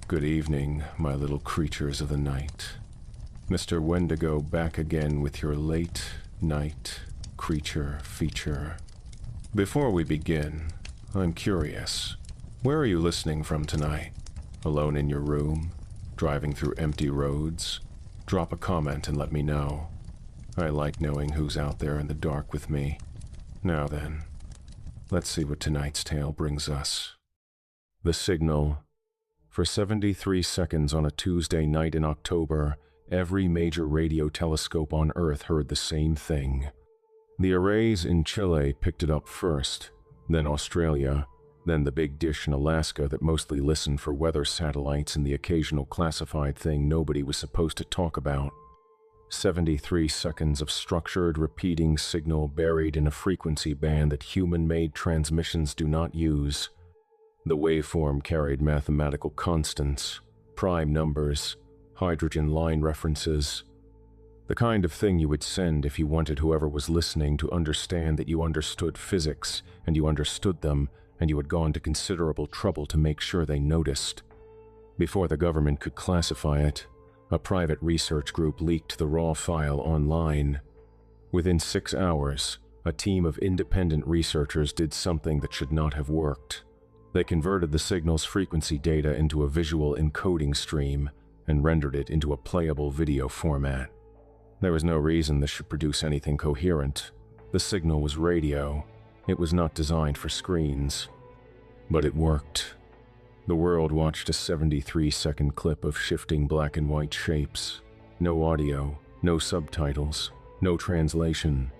Good evening, my little creatures of the night. Mr. Wendigo back again with your late night creature feature. Before we begin, I'm curious. Where are you listening from tonight? Alone in your room? Driving through empty roads? Drop a comment and let me know. I like knowing who's out there in the dark with me. Now then, let's see what tonight's tale brings us. The Signal. For 73 seconds on a Tuesday night in October, every major radio telescope on Earth heard the same thing. The arrays in Chile picked it up first, then Australia, then the big dish in Alaska that mostly listened for weather satellites and the occasional classified thing nobody was supposed to talk about. 73 seconds of structured, repeating signal buried in a frequency band that human-made transmissions do not use. The waveform carried mathematical constants, prime numbers, hydrogen line references. The kind of thing you would send if you wanted whoever was listening to understand that you understood physics and you understood them and you had gone to considerable trouble to make sure they noticed. Before the government could classify it, a private research group leaked the raw file online. Within 6 hours, a team of independent researchers did something that should not have worked. They converted the signal's frequency data into a visual encoding stream and rendered it into a playable video format. There was no reason this should produce anything coherent. The signal was radio. It was not designed for screens. But it worked. The world watched a 73-second clip of shifting black and white shapes. No audio, no subtitles, no translation.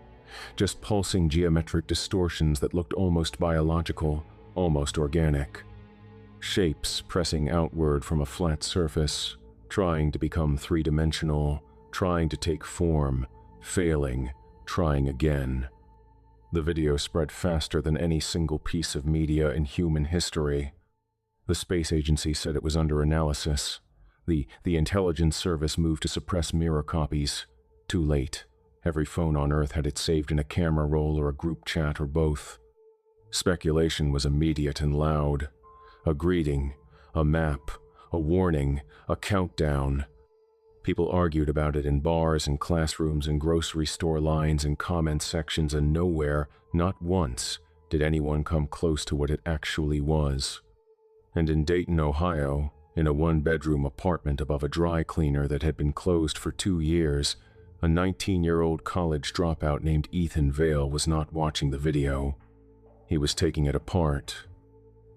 Just pulsing geometric distortions that looked almost biological, almost organic. Shapes pressing outward from a flat surface, trying to become three-dimensional, trying to take form, failing, trying again. The video spread faster than any single piece of media in human history. The space agency said it was under analysis. The intelligence service moved to suppress mirror copies. Too late. Every phone on Earth had it saved in a camera roll or a group chat or both. Speculation was immediate and loud. A greeting, a map, a warning, a countdown. People argued about it in bars and classrooms and grocery store lines and comment sections, and nowhere, not once, did anyone come close to what it actually was. And in Dayton, Ohio, in a one-bedroom apartment above a dry cleaner that had been closed for 2 years, a 19-year-old college dropout named Ethan Vale was not watching the video. He was taking it apart.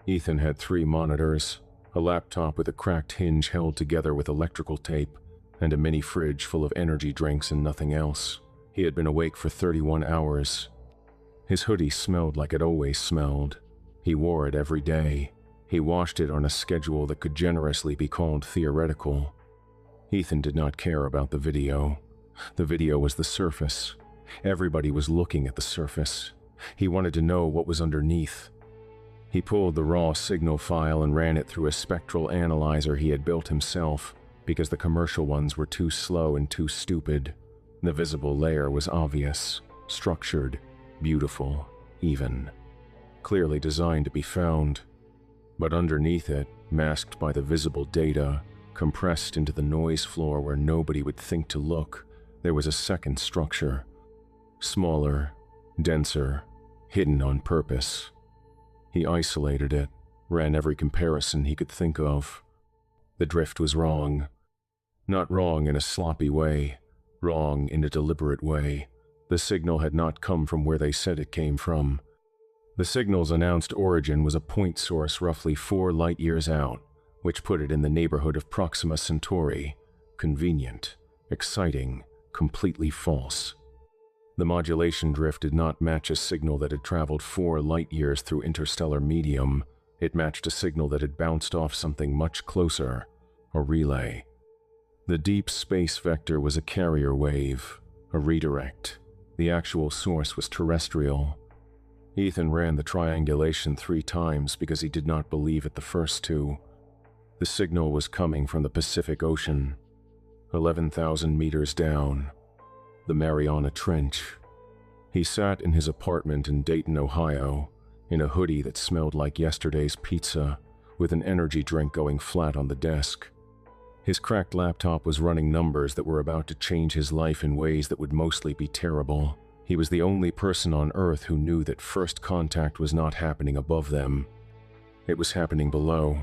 Ethan had 3 monitors, a laptop with a cracked hinge held together with electrical tape, and a mini fridge full of energy drinks and nothing else. He had been awake for 31 hours. His hoodie smelled like it always smelled. He wore it every day. He washed it on a schedule that could generously be called theoretical. Ethan did not care about the video. The video was the surface. Everybody was looking at the surface. He wanted to know what was underneath. He pulled the raw signal file and ran it through a spectral analyzer he had built himself, because the commercial ones were too slow and too stupid. The visible layer was obvious, structured, beautiful, even. Clearly designed to be found. But underneath it, masked by the visible data, compressed into the noise floor where nobody would think to look, there was a second structure. Smaller, denser, hidden on purpose. He isolated it, ran every comparison he could think of. The drift was wrong. Not wrong in a sloppy way, wrong in a deliberate way. The signal had not come from where they said it came from. The signal's announced origin was a point source roughly 4 light-years out, which put it in the neighborhood of Proxima Centauri. Convenient, exciting, completely false. The modulation drift did not match a signal that had traveled 4 light-years through interstellar medium. It matched a signal that had bounced off something much closer, a relay. The deep space vector was a carrier wave, a redirect. The actual source was terrestrial. Ethan ran the triangulation 3 times because he did not believe it the first 2. The signal was coming from the Pacific Ocean, 11,000 meters down, the Mariana Trench. He sat in his apartment in Dayton, Ohio, in a hoodie that smelled like yesterday's pizza, with an energy drink going flat on the desk. His cracked laptop was running numbers that were about to change his life in ways that would mostly be terrible. He was the only person on Earth who knew that first contact was not happening above them. It was happening below.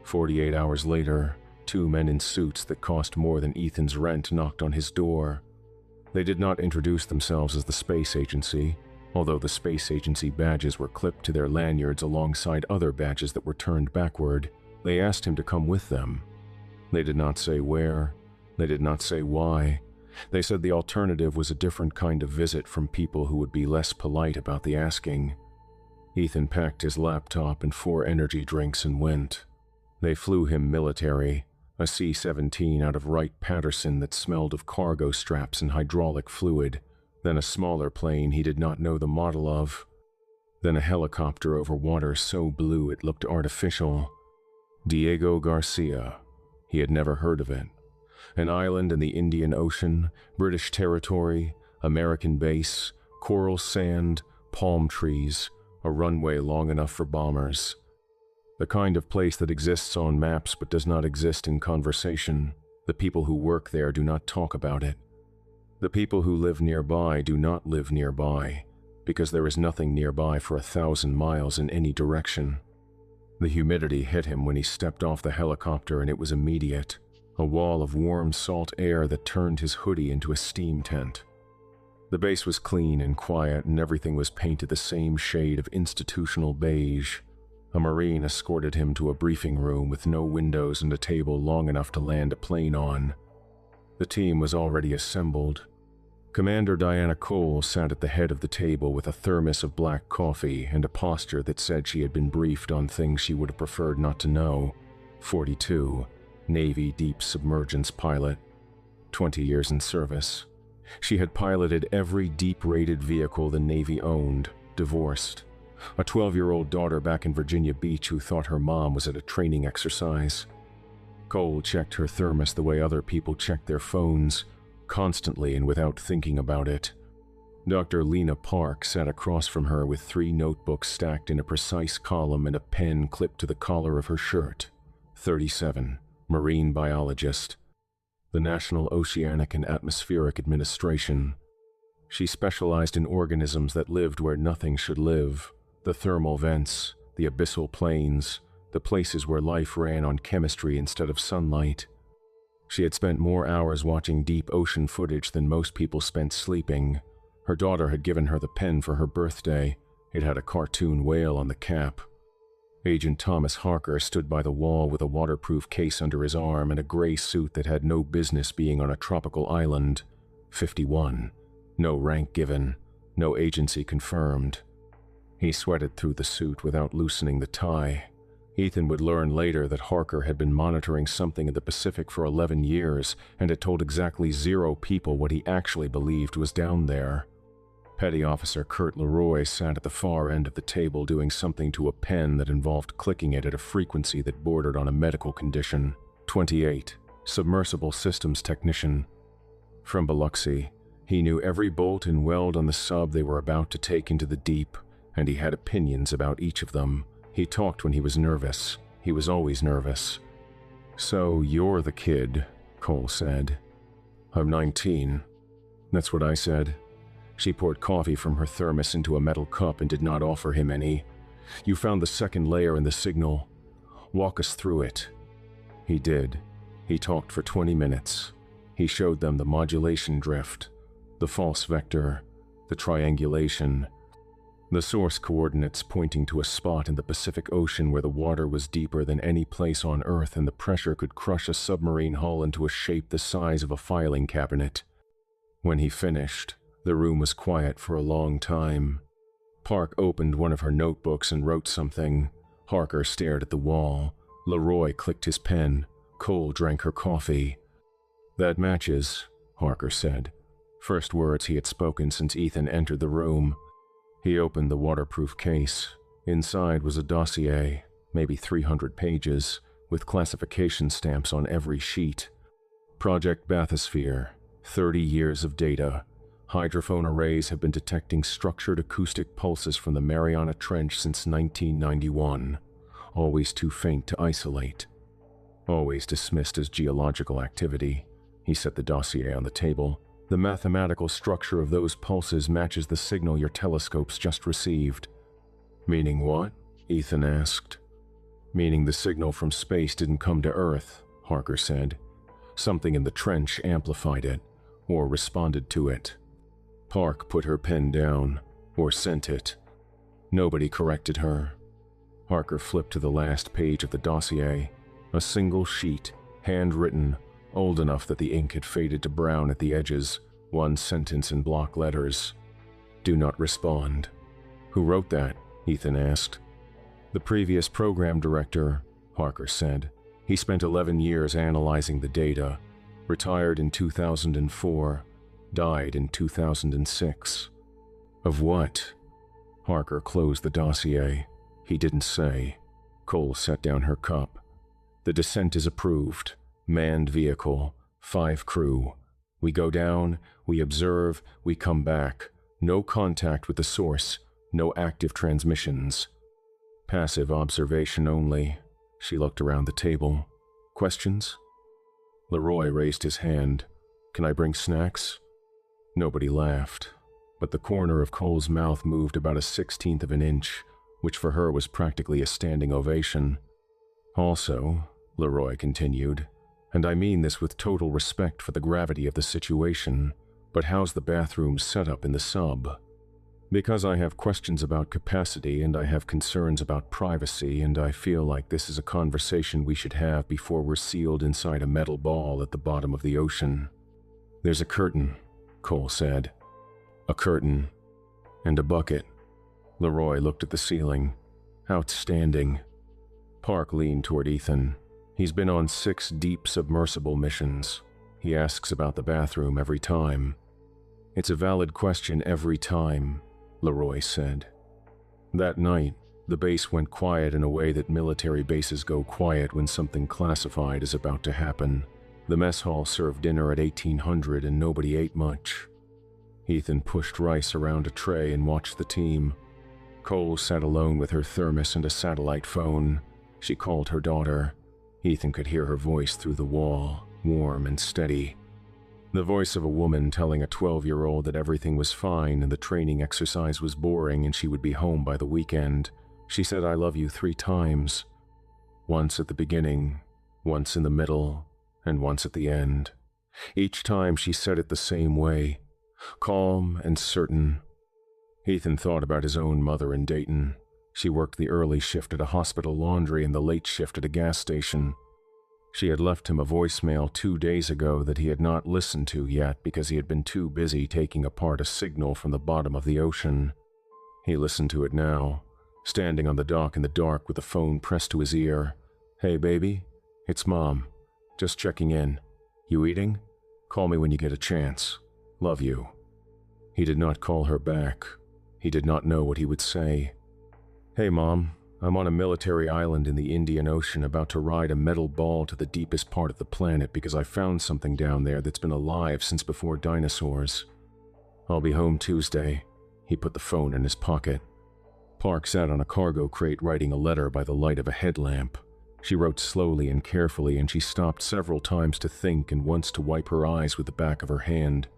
48 hours later, 2 men in suits that cost more than Ethan's rent knocked on his door. They did not introduce themselves as the space agency, although the space agency badges were clipped to their lanyards alongside other badges that were turned backward. They asked him to come with them. They did not say where. They did not say why. They said the alternative was a different kind of visit from people who would be less polite about the asking. Ethan packed his laptop and 4 energy drinks and went. They flew him military, a C-17 out of Wright-Patterson that smelled of cargo straps and hydraulic fluid, then a smaller plane he did not know the model of, then a helicopter over water so blue it looked artificial. Diego Garcia. He had never heard of it. An island in the Indian Ocean, British territory, American base, coral sand, palm trees, a runway long enough for bombers. The kind of place that exists on maps but does not exist in conversation. The people who work there do not talk about it. The people who live nearby do not live nearby, because there is nothing nearby for 1,000 miles in any direction. The humidity hit him when he stepped off the helicopter, and it was immediate. A wall of warm salt air that turned his hoodie into a steam tent. The base was clean and quiet, and everything was painted the same shade of institutional beige. A Marine escorted him to a briefing room with no windows and a table long enough to land a plane on. The team was already assembled. Commander Diana Cole sat at the head of the table with a thermos of black coffee and a posture that said she had been briefed on things she would have preferred not to know. 42, Navy deep submergence pilot, 20 years in service. She had piloted every deep-rated vehicle the Navy owned, divorced. A 12-year-old daughter back in Virginia Beach who thought her mom was at a training exercise. Cole checked her thermos the way other people checked their phones, constantly and without thinking about it. Dr. Lena Park sat across from her with 3 notebooks stacked in a precise column and a pen clipped to the collar of her shirt. 37, marine biologist. The National Oceanic and Atmospheric Administration. She specialized in organisms that lived where nothing should live, the thermal vents, the abyssal plains, the places where life ran on chemistry instead of sunlight. She had spent more hours watching deep ocean footage than most people spent sleeping. Her daughter had given her the pen for her birthday. It had a cartoon whale on the cap. Agent Thomas Harker stood by the wall with a waterproof case under his arm and a gray suit that had no business being on a tropical island. 51. No rank given. No agency confirmed. He sweated through the suit without loosening the tie. Ethan would learn later that Harker had been monitoring something in the Pacific for 11 years and had told exactly 0 people what he actually believed was down there. Petty Officer Kurt Leroy sat at the far end of the table doing something to a pen that involved clicking it at a frequency that bordered on a medical condition. 28. Submersible Systems Technician. From Biloxi, he knew every bolt and weld on the sub they were about to take into the deep, and he had opinions about each of them. He talked when he was nervous. He was always nervous. "So you're the kid," Cole said. "I'm 19. That's what I said. She poured coffee from her thermos into a metal cup and did not offer him any. "You found the second layer in the signal. Walk us through it." He did. He talked for 20 minutes. He showed them the modulation drift, the false vector, the triangulation, the source coordinates pointing to a spot in the Pacific Ocean where the water was deeper than any place on Earth and the pressure could crush a submarine hull into a shape the size of a filing cabinet. When he finished, the room was quiet for a long time. Park opened one of her notebooks and wrote something. Harker stared at the wall. Leroy clicked his pen. Cole drank her coffee. "That matches," Harker said. First words he had spoken since Ethan entered the room. He opened the waterproof case. Inside was a dossier, maybe 300 pages, with classification stamps on every sheet. Project Bathysphere, 30 years of data. Hydrophone arrays have been detecting structured acoustic pulses from the Mariana Trench since 1991. always too faint to isolate. Always dismissed as geological activity. He set the dossier on the table. The mathematical structure of those pulses matches the signal your telescopes just received. Meaning what? Ethan asked. Meaning the signal from space didn't come to Earth, Harker said. Something in the trench amplified it, or responded to it. Park put her pen down, or sent it. Nobody corrected her. Harker flipped to the last page of the dossier, a single sheet, handwritten, old enough that the ink had faded to brown at the edges, one sentence in block letters. Do not respond. Who wrote that? Ethan asked. The previous program director, Harker said. He spent 11 years analyzing the data, retired in 2004, died in 2006. Of what? Harker closed the dossier. He didn't say. Cole set down her cup. The descent is approved. Manned vehicle, 5 crew. We go down, we observe, we come back. No contact with the source, no active transmissions. Passive observation only. She looked around the table. Questions? Leroy raised his hand. Can I bring snacks? Nobody laughed, but the corner of Cole's mouth moved about a 1/16 of an inch, which for her was practically a standing ovation. Also, Leroy continued, and I mean this with total respect for the gravity of the situation, but how's the bathroom set up in the sub? Because I have questions about capacity and I have concerns about privacy, and I feel like this is a conversation we should have before we're sealed inside a metal ball at the bottom of the ocean. There's a curtain, Cole said. A curtain. And a bucket. Leroy looked at the ceiling. Outstanding. Park leaned toward Ethan. He's been on 6 deep submersible missions. He asks about the bathroom every time. It's a valid question every time, Leroy said. That night, the base went quiet in a way that military bases go quiet when something classified is about to happen. The mess hall served dinner at 1800 and nobody ate much. Ethan pushed rice around a tray and watched the team. Cole sat alone with her thermos and a satellite phone. She called her daughter. Ethan could hear her voice through the wall, warm and steady. The voice of a woman telling a 12-year-old that everything was fine and the training exercise was boring and she would be home by the weekend. She said, "I love you 3 times. Once at the beginning, once in the middle, and once at the end. Each time she said it the same way, calm and certain." Ethan thought about his own mother in Dayton. She worked the early shift at a hospital laundry and the late shift at a gas station. She had left him a voicemail 2 days ago that he had not listened to yet because he had been too busy taking apart a signal from the bottom of the ocean. He listened to it now, standing on the dock in the dark with the phone pressed to his ear. "Hey, baby, it's Mom. Just checking in. You eating? Call me when you get a chance. Love you." He did not call her back. He did not know what he would say. "Hey, Mom. I'm on a military island in the Indian Ocean about to ride a metal ball to the deepest part of the planet because I found something down there that's been alive since before dinosaurs. I'll be home Tuesday." He put the phone in his pocket. Park sat on a cargo crate writing a letter by the light of a headlamp. She wrote slowly and carefully, and she stopped several times to think and once to wipe her eyes with the back of her hand.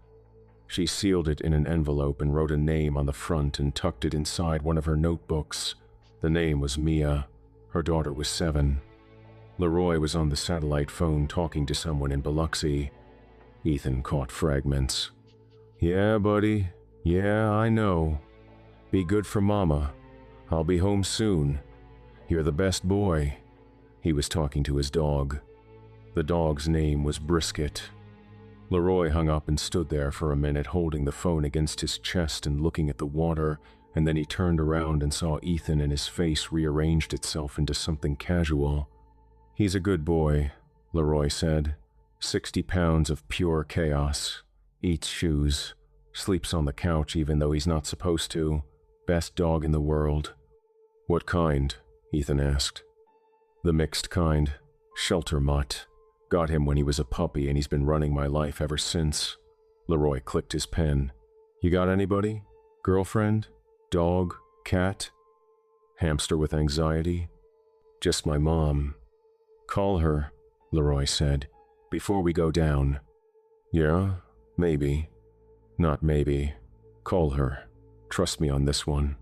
She sealed it in an envelope and wrote a name on the front and tucked it inside one of her notebooks. The name was Mia. Her daughter was 7. Leroy was on the satellite phone talking to someone in Biloxi. Ethan caught fragments. "Yeah, buddy. Yeah, I know. Be good for Mama. I'll be home soon. You're the best boy." He was talking to his dog. The dog's name was Brisket. Leroy hung up and stood there for a minute holding the phone against his chest and looking at the water, and then he turned around and saw Ethan and his face rearranged itself into something casual. "He's a good boy," Leroy said. 60 pounds of pure chaos. Eats shoes. Sleeps on the couch even though he's not supposed to. Best dog in the world." "What kind?" Ethan asked. "The mixed kind. Shelter mutt. Got him when he was a puppy and he's been running my life ever since." Leroy clicked his pen. "You got anybody? Girlfriend? Dog? Cat? Hamster with anxiety?" Just my mom. Call her, Leroy said, before we go down. Yeah, maybe. Not maybe. Call her. Trust me on this one.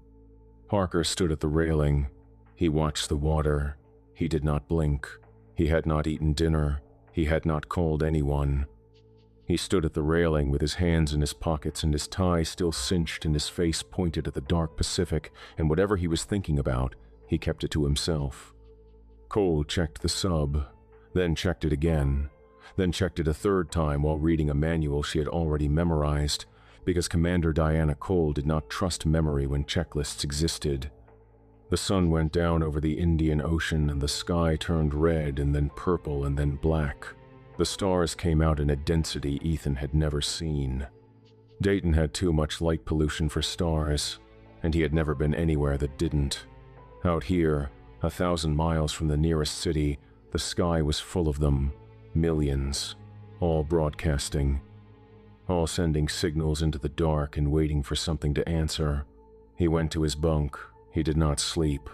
Parker stood at the railing. He watched the water. He did not blink. He had not eaten dinner. He had not called anyone. He stood at the railing with his hands in his pockets and his tie still cinched and his face pointed at the dark Pacific, and whatever he was thinking about, he kept it to himself. Cole checked the sub, then checked it again, then checked it a third time while reading a manual she had already memorized, because Commander Diana Cole did not trust memory when checklists existed. The sun went down over the Indian Ocean and the sky turned red and then purple and then black. The stars came out in a density Ethan had never seen. Dayton had too much light pollution for stars, and he had never been anywhere that didn't. Out here, 1,000 miles from the nearest city, the sky was full of them, millions, all broadcasting, all sending signals into the dark and waiting for something to answer. He went to his bunk. He did not sleep.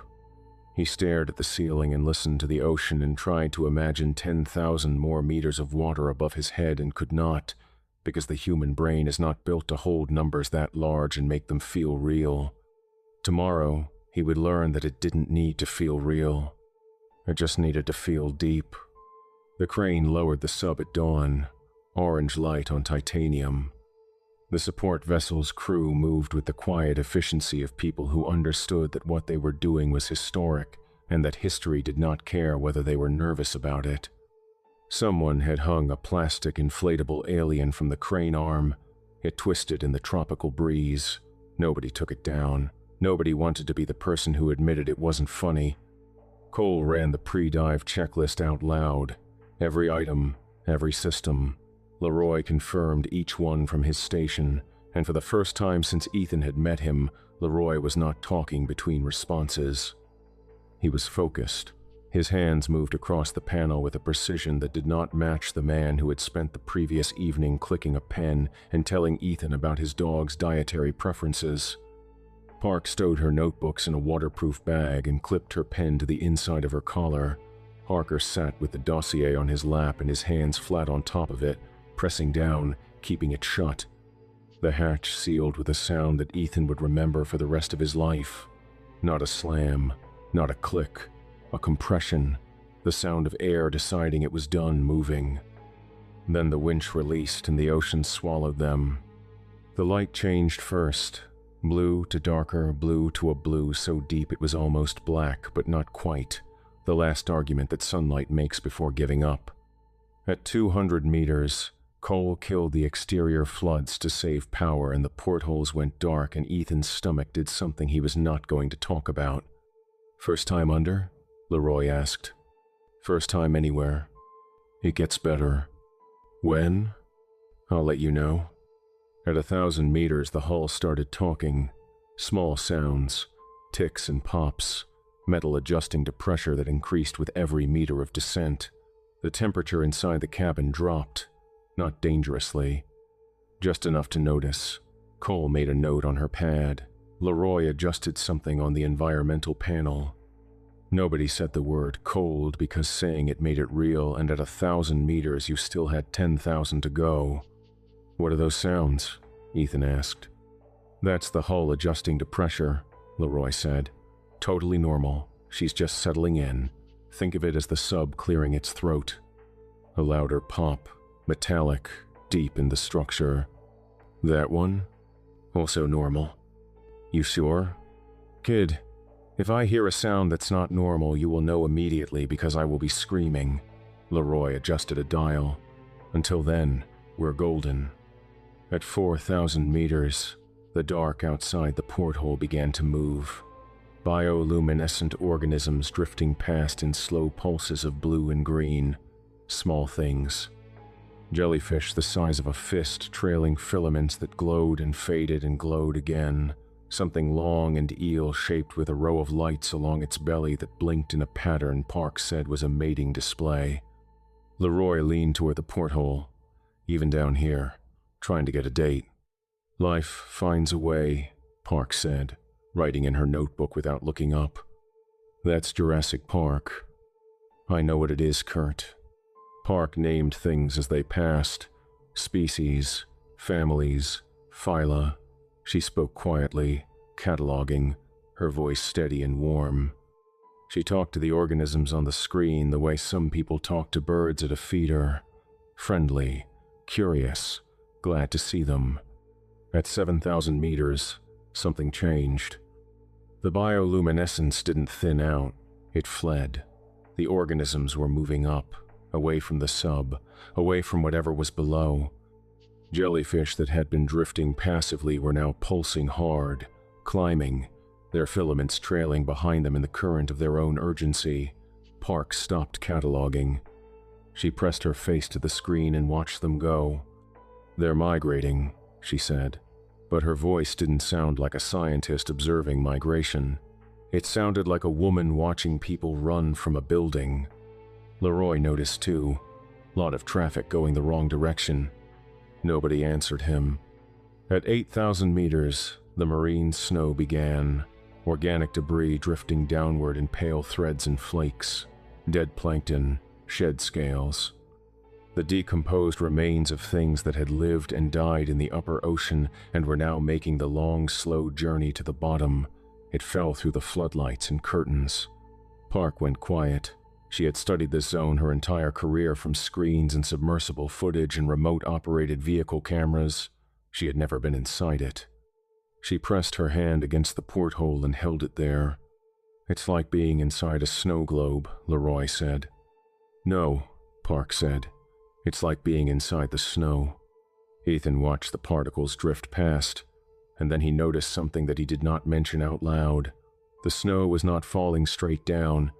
He stared at the ceiling and listened to the ocean and tried to imagine 10,000 more meters of water above his head and could not, because the human brain is not built to hold numbers that large and make them feel real. Tomorrow, he would learn that it didn't need to feel real. It just needed to feel deep. The crane lowered the sub at dawn, orange light on titanium. The support vessel's crew moved with the quiet efficiency of people who understood that what they were doing was historic and that history did not care whether they were nervous about it. Someone had hung a plastic inflatable alien from the crane arm. It twisted in the tropical breeze. Nobody took it down. Nobody wanted to be the person who admitted it wasn't funny. Cole ran the pre-dive checklist out loud. Every item, every system. Leroy confirmed each one from his station, and for the first time since Ethan had met him, Leroy was not talking between responses. He was focused. His hands moved across the panel with a precision that did not match the man who had spent the previous evening clicking a pen and telling Ethan about his dog's dietary preferences. Park stowed her notebooks in a waterproof bag and clipped her pen to the inside of her collar. Parker sat with the dossier on his lap and his hands flat on top of it, pressing down, keeping it shut. The hatch sealed with a sound that Ethan would remember for the rest of his life. Not a slam, not a click, a compression, the sound of air deciding it was done moving. Then the winch released and the ocean swallowed them. The light changed first, blue to darker, blue to a blue so deep it was almost black, but not quite, the last argument that sunlight makes before giving up. At 200 meters, Cole killed the exterior floods to save power and the portholes went dark and Ethan's stomach did something he was not going to talk about. First time under? Leroy asked. First time anywhere. It gets better. When? I'll let you know. At 1,000 meters, the hull started talking. Small sounds, ticks and pops, metal adjusting to pressure that increased with every meter of descent. The temperature inside the cabin dropped. Not dangerously, just enough to notice. Cole made a note on her pad. Leroy adjusted something on the environmental panel. Nobody said the word cold because saying it made it real, and at 1,000 meters you still had 10,000 to go. What are those sounds? Ethan asked. That's the hull adjusting to pressure, Leroy said. Totally normal. She's just settling in. Think of it as the sub clearing its throat. A louder pop. Metallic, deep in the structure. That one? Also normal. You sure? Kid, if I hear a sound that's not normal, you will know immediately because I will be screaming. Leroy adjusted a dial. Until then, we're golden. At 4,000 meters, the dark outside the porthole began to move. Bioluminescent organisms drifting past in slow pulses of blue and green. Small things. Jellyfish the size of a fist trailing filaments that glowed and faded and glowed again. Something long and eel-shaped with a row of lights along its belly that blinked in a pattern Park said was a mating display. Leroy leaned toward the porthole. Even down here, trying to get a date. Life finds a way, Park said, writing in her notebook without looking up. That's Jurassic Park. I know what it is, Kurt. Park named things as they passed. Species, families, phyla. She spoke quietly, cataloging, her voice steady and warm. She talked to the organisms on the screen the way some people talk to birds at a feeder. Friendly, curious, glad to see them. At 7,000 meters, something changed. The bioluminescence didn't thin out, it fled. The organisms were moving up, away from the sub, away from whatever was below. Jellyfish that had been drifting passively were now pulsing hard, climbing, their filaments trailing behind them in the current of their own urgency. Park stopped cataloging. She pressed her face to the screen and watched them go. They're migrating, she said, but her voice didn't sound like a scientist observing migration. It sounded like a woman watching people run from a building. Leroy noticed too. Lot of traffic going the wrong direction. Nobody answered him. At 8,000 meters, the marine snow began. Organic debris drifting downward in pale threads and flakes. Dead plankton, shed scales. The decomposed remains of things that had lived and died in the upper ocean and were now making the long, slow journey to the bottom. It fell through the floodlights and curtains. Park went quiet. She had studied this zone her entire career from screens and submersible footage and remote-operated vehicle cameras. She had never been inside it. She pressed her hand against the porthole and held it there. It's like being inside a snow globe, Leroy said. No, Park said. It's like being inside the snow. Ethan watched the particles drift past, and then he noticed something that he did not mention out loud. The snow was not falling straight down.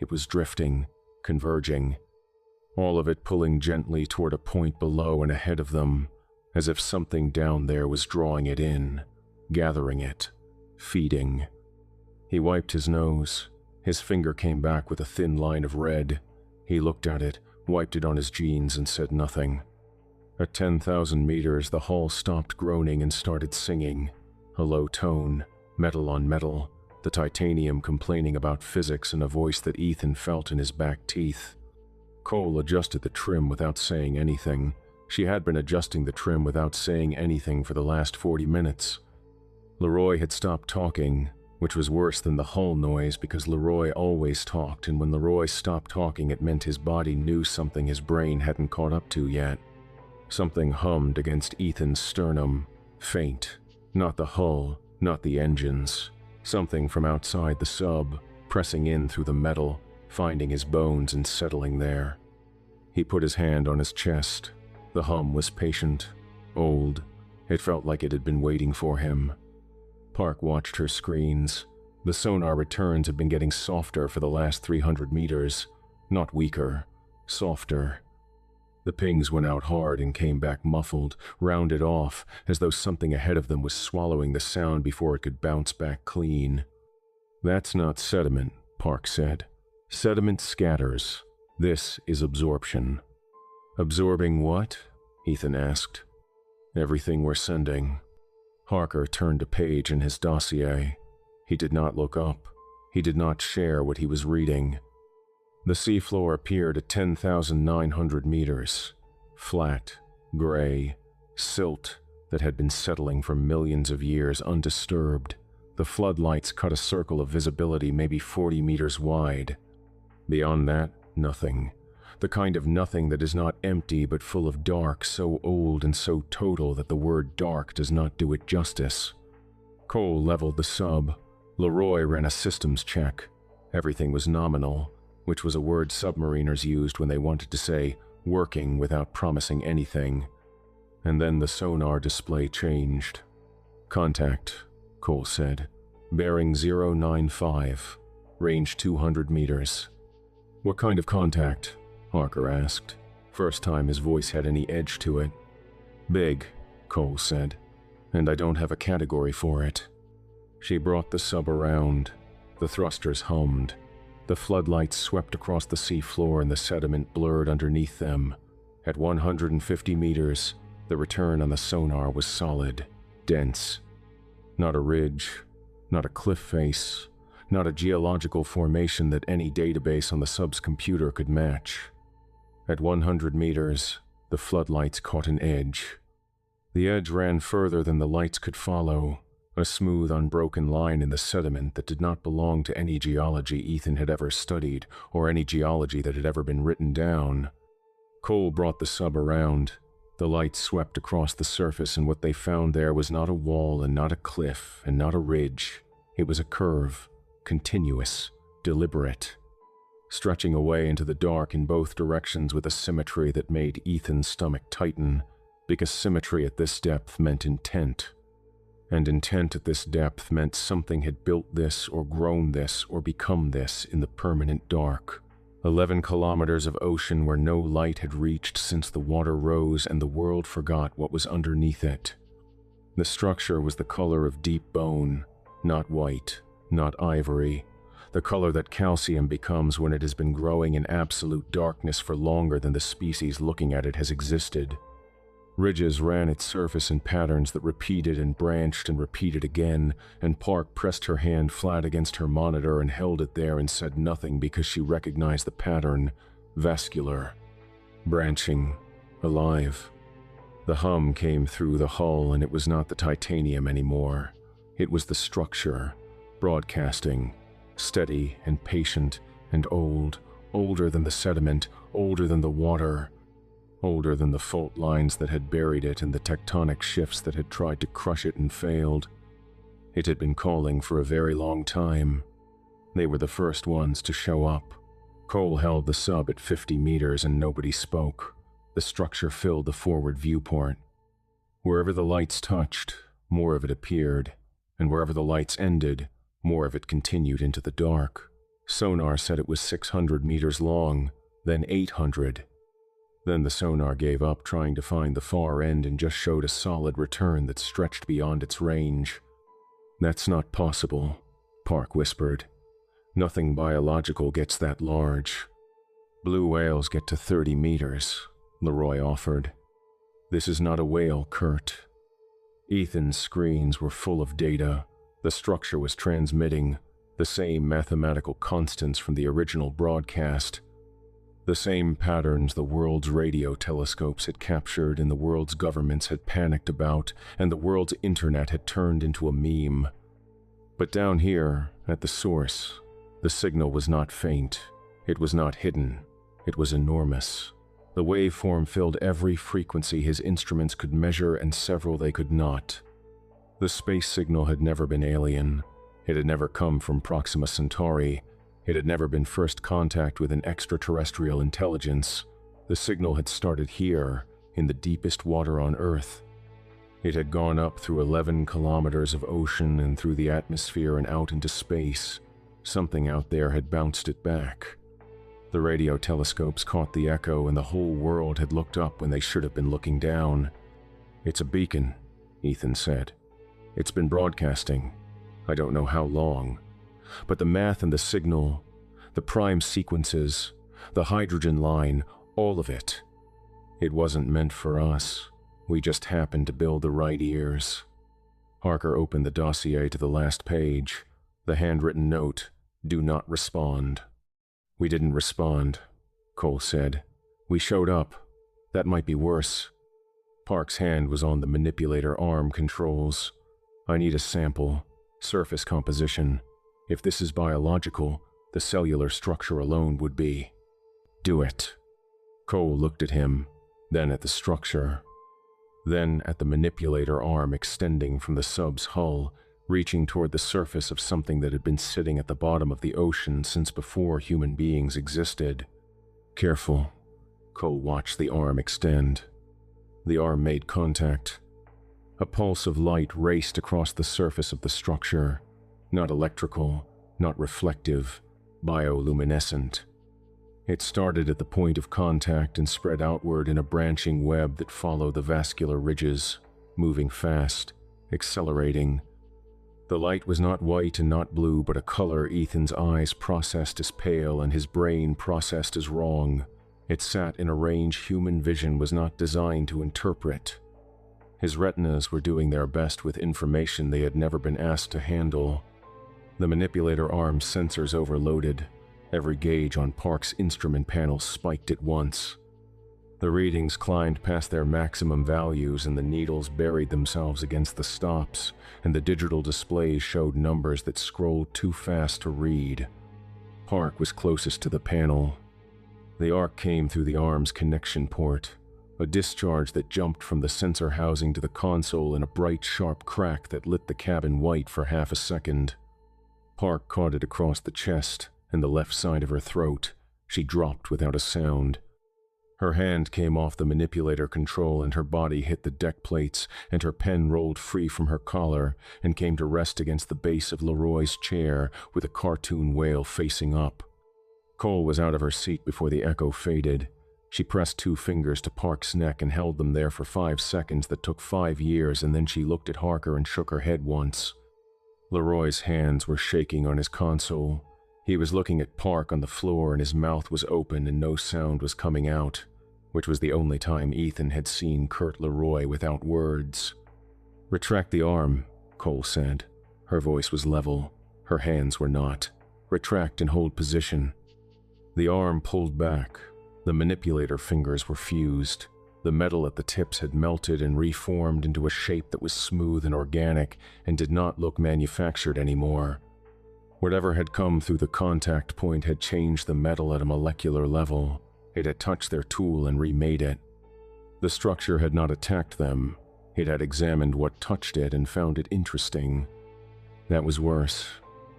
It was drifting, converging. All of it pulling gently toward a point below and ahead of them, as if something down there was drawing it in, gathering it, feeding. He wiped his nose. His finger came back with a thin line of red. He looked at it, wiped it on his jeans, and said nothing. At 10,000 meters, the hull stopped groaning and started singing. A low tone, metal on metal, the titanium complaining about physics in a voice that Ethan felt in his back teeth. Cole adjusted the trim without saying anything. She had been adjusting the trim without saying anything for the last 40 minutes. Leroy had stopped talking, which was worse than the hull noise because Leroy always talked, and when Leroy stopped talking it meant his body knew something his brain hadn't caught up to yet. Something hummed against Ethan's sternum, faint, not the hull, not the engines. Something from outside the sub, pressing in through the metal, finding his bones and settling there. He put his hand on his chest. The hum was patient, old. It felt like it had been waiting for him. Park watched her screens. The sonar returns had been getting softer for the last 300 meters. Not weaker, softer. The pings went out hard and came back muffled, rounded off, as though something ahead of them was swallowing the sound before it could bounce back clean. That's not sediment, Park said. Sediment scatters. This is absorption. Absorbing what? Ethan asked. Everything we're sending. Harker turned a page in his dossier. He did not look up. He did not share what he was reading. The seafloor appeared at 10,900 meters. Flat, gray, silt that had been settling for millions of years undisturbed. The floodlights cut a circle of visibility maybe 40 meters wide. Beyond that, nothing. The kind of nothing that is not empty but full of dark, so old and so total that the word dark does not do it justice. Cole leveled the sub. Leroy ran a systems check. Everything was nominal, which was a word submariners used when they wanted to say working without promising anything. And then the sonar display changed. Contact, Cole said. Bearing 095, range 200 meters. What kind of contact? Harker asked. First time his voice had any edge to it. Big, Cole said, and I don't have a category for it. She brought the sub around. The thrusters hummed. The floodlights swept across the seafloor and the sediment blurred underneath them. At 150 meters, the return on the sonar was solid, dense. Not a ridge, not a cliff face, not a geological formation that any database on the sub's computer could match. At 100 meters, the floodlights caught an edge. The edge ran further than the lights could follow, a smooth, unbroken line in the sediment that did not belong to any geology Ethan had ever studied or any geology that had ever been written down. Cole brought the sub around. The lights swept across the surface, and what they found there was not a wall and not a cliff and not a ridge. It was a curve, continuous, deliberate, stretching away into the dark in both directions with a symmetry that made Ethan's stomach tighten, because symmetry at this depth meant intent. And intent at this depth meant something had built this or grown this or become this in the permanent dark. 11 kilometers of ocean where no light had reached since the water rose and the world forgot what was underneath it. The structure was the color of deep bone, not white, not ivory, the color that calcium becomes when it has been growing in absolute darkness for longer than the species looking at it has existed. Ridges ran its surface in patterns that repeated and branched and repeated again, and Park pressed her hand flat against her monitor and held it there and said nothing because she recognized the pattern, vascular, branching, alive. The hum came through the hull, and it was not the titanium anymore. It was the structure, broadcasting, steady and patient and old, older than the sediment, older than the water, older than the fault lines that had buried it and the tectonic shifts that had tried to crush it and failed. It had been calling for a very long time. They were the first ones to show up. Cole held the sub at 50 meters and nobody spoke. The structure filled the forward viewport. Wherever the lights touched, more of it appeared, and wherever the lights ended, more of it continued into the dark. Sonar said it was 600 meters long, then 800. Then the sonar gave up trying to find the far end and just showed a solid return that stretched beyond its range. "That's not possible," Park whispered. "Nothing biological gets that large." "Blue whales get to 30 meters, Leroy offered. "This is not a whale, Kurt." Ethan's screens were full of data. The structure was transmitting the same mathematical constants from the original broadcast, the same patterns the world's radio telescopes had captured and the world's governments had panicked about, and the world's internet had turned into a meme. But down here, at the source, the signal was not faint. It was not hidden. It was enormous. The waveform filled every frequency his instruments could measure and several they could not. The space signal had never been alien. It had never come from Proxima Centauri. It had never been first contact with an extraterrestrial intelligence. The signal had started here, in the deepest water on Earth. It had gone up through 11 kilometers of ocean and through the atmosphere and out into space. Something out there had bounced it back. The radio telescopes caught the echo, and the whole world had looked up when they should have been looking down. "It's a beacon," Ethan said. "It's been broadcasting. I don't know how long. But the math and the signal, the prime sequences, the hydrogen line, all of it. It wasn't meant for us. We just happened to build the right ears." Harker opened the dossier to the last page. The handwritten note, "Do not respond." "We didn't respond," Cole said. "We showed up. That might be worse." Park's hand was on the manipulator arm controls. "I need a sample. Surface composition. If this is biological, the cellular structure alone would be." "Do it." Cole looked at him, then at the structure, then at the manipulator arm extending from the sub's hull, reaching toward the surface of something that had been sitting at the bottom of the ocean since before human beings existed. "Careful." Cole watched the arm extend. The arm made contact. A pulse of light raced across the surface of the structure, not electrical, not reflective, bioluminescent. It started at the point of contact and spread outward in a branching web that followed the vascular ridges, moving fast, accelerating. The light was not white and not blue, but a color Ethan's eyes processed as pale and his brain processed as wrong. It sat in a range human vision was not designed to interpret. His retinas were doing their best with information they had never been asked to handle. The manipulator arm's sensors overloaded. Every gauge on Park's instrument panel spiked at once. The readings climbed past their maximum values and the needles buried themselves against the stops, and the digital displays showed numbers that scrolled too fast to read. Park was closest to the panel. The arc came through the arm's connection port, a discharge that jumped from the sensor housing to the console in a bright, sharp crack that lit the cabin white for half a second. Park caught it across the chest and the left side of her throat. She dropped without a sound. Her hand came off the manipulator control and her body hit the deck plates, and her pen rolled free from her collar and came to rest against the base of Leroy's chair with a cartoon whale facing up. Cole was out of her seat before the echo faded. She pressed 2 fingers to Park's neck and held them there for 5 seconds that took 5 years, and then she looked at Harker and shook her head once. Leroy's hands were shaking on his console. He was looking at Park on the floor and his mouth was open and no sound was coming out, which was the only time Ethan had seen Kurt Leroy without words. "Retract the arm," Cole said. Her voice was level. Her hands were not. "Retract and hold position." The arm pulled back. The manipulator fingers were fused. The metal at the tips had melted and reformed into a shape that was smooth and organic and did not look manufactured anymore. Whatever had come through the contact point had changed the metal at a molecular level. It had touched their tool and remade it. The structure had not attacked them. It had examined what touched it and found it interesting. That was worse.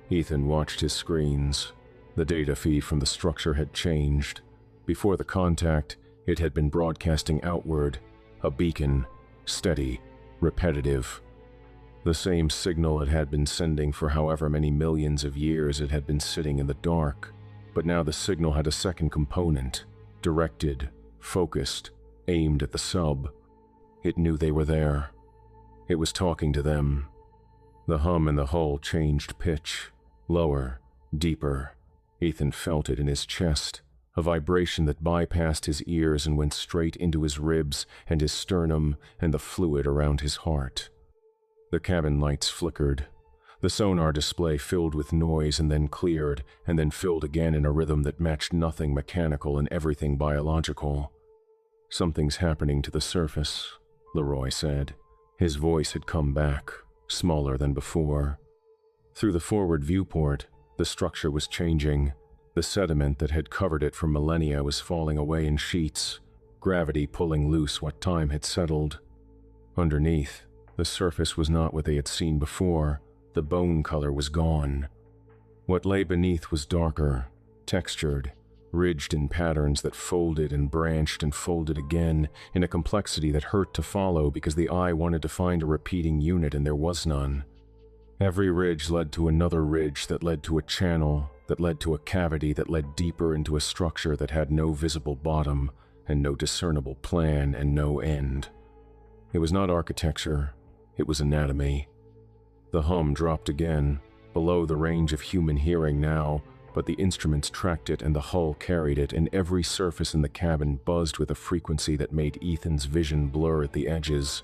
Ethan watched his screens. The data feed from the structure had changed. Before the contact, it had been broadcasting outward, a beacon, steady, repetitive. The same signal it had been sending for however many millions of years it had been sitting in the dark, but now the signal had a second component, directed, focused, aimed at the sub. It knew they were there. It was talking to them. The hum in the hull changed pitch, lower, deeper. Ethan felt it in his chest, a vibration that bypassed his ears and went straight into his ribs and his sternum and the fluid around his heart. The cabin lights flickered. The sonar display filled with noise and then cleared, and then filled again in a rhythm that matched nothing mechanical and everything biological. "Something's happening to the surface," Leroy said. His voice had come back, smaller than before. Through the forward viewport, the structure was changing. The sediment that had covered it for millennia was falling away in sheets, gravity pulling loose what time had settled. Underneath, the surface was not what they had seen before. The bone color was gone. What lay beneath was darker, textured, ridged in patterns that folded and branched and folded again in a complexity that hurt to follow because the eye wanted to find a repeating unit and there was none. Every ridge led to another ridge that led to a channel, that led to a cavity that led deeper into a structure that had no visible bottom and no discernible plan and no end. It was not architecture. It was anatomy. The hum dropped again, below the range of human hearing now, but the instruments tracked it and the hull carried it, and every surface in the cabin buzzed with a frequency that made Ethan's vision blur at the edges.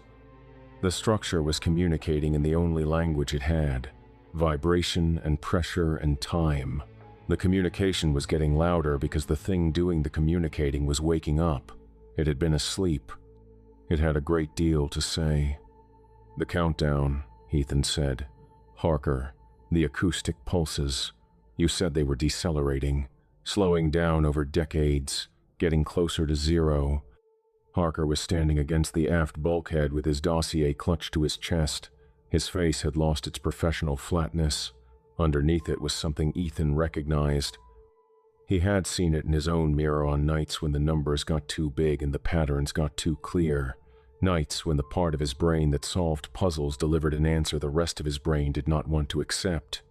The structure was communicating in the only language it had: vibration and pressure and time. The communication was getting louder because the thing doing the communicating was waking up. It had been asleep. It had a great deal to say. "The countdown," Ethan said. "Harker, the acoustic pulses. You said they were decelerating, slowing down over decades, getting closer to zero." Harker was standing against the aft bulkhead with his dossier clutched to his chest. His face had lost its professional flatness. Underneath it was something Ethan recognized. He had seen it in his own mirror on nights when the numbers got too big and the patterns got too clear. Nights when the part of his brain that solved puzzles delivered an answer the rest of his brain did not want to accept.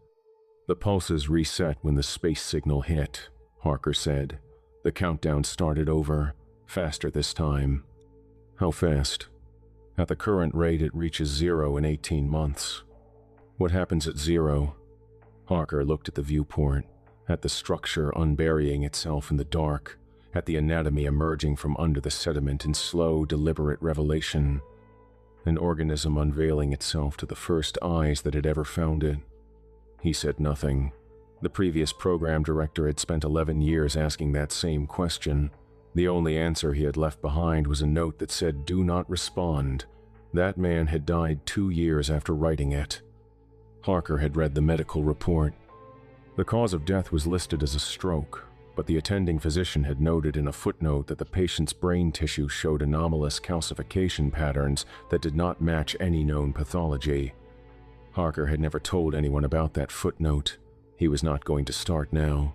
"The pulses reset when the space signal hit," Harker said. "The countdown started over, faster this time." "How fast?" "At the current rate, it reaches zero in 18 months. "What happens at zero?" Harker looked at the viewport, at the structure unburying itself in the dark, at the anatomy emerging from under the sediment in slow, deliberate revelation. An organism unveiling itself to the first eyes that had ever found it. He said nothing. The previous program director had spent 11 years asking that same question. The only answer he had left behind was a note that said, "Do not respond." That man had died 2 years after writing it. Harker had read the medical report. The cause of death was listed as a stroke, but the attending physician had noted in a footnote that the patient's brain tissue showed anomalous calcification patterns that did not match any known pathology. Harker had never told anyone about that footnote. He was not going to start now.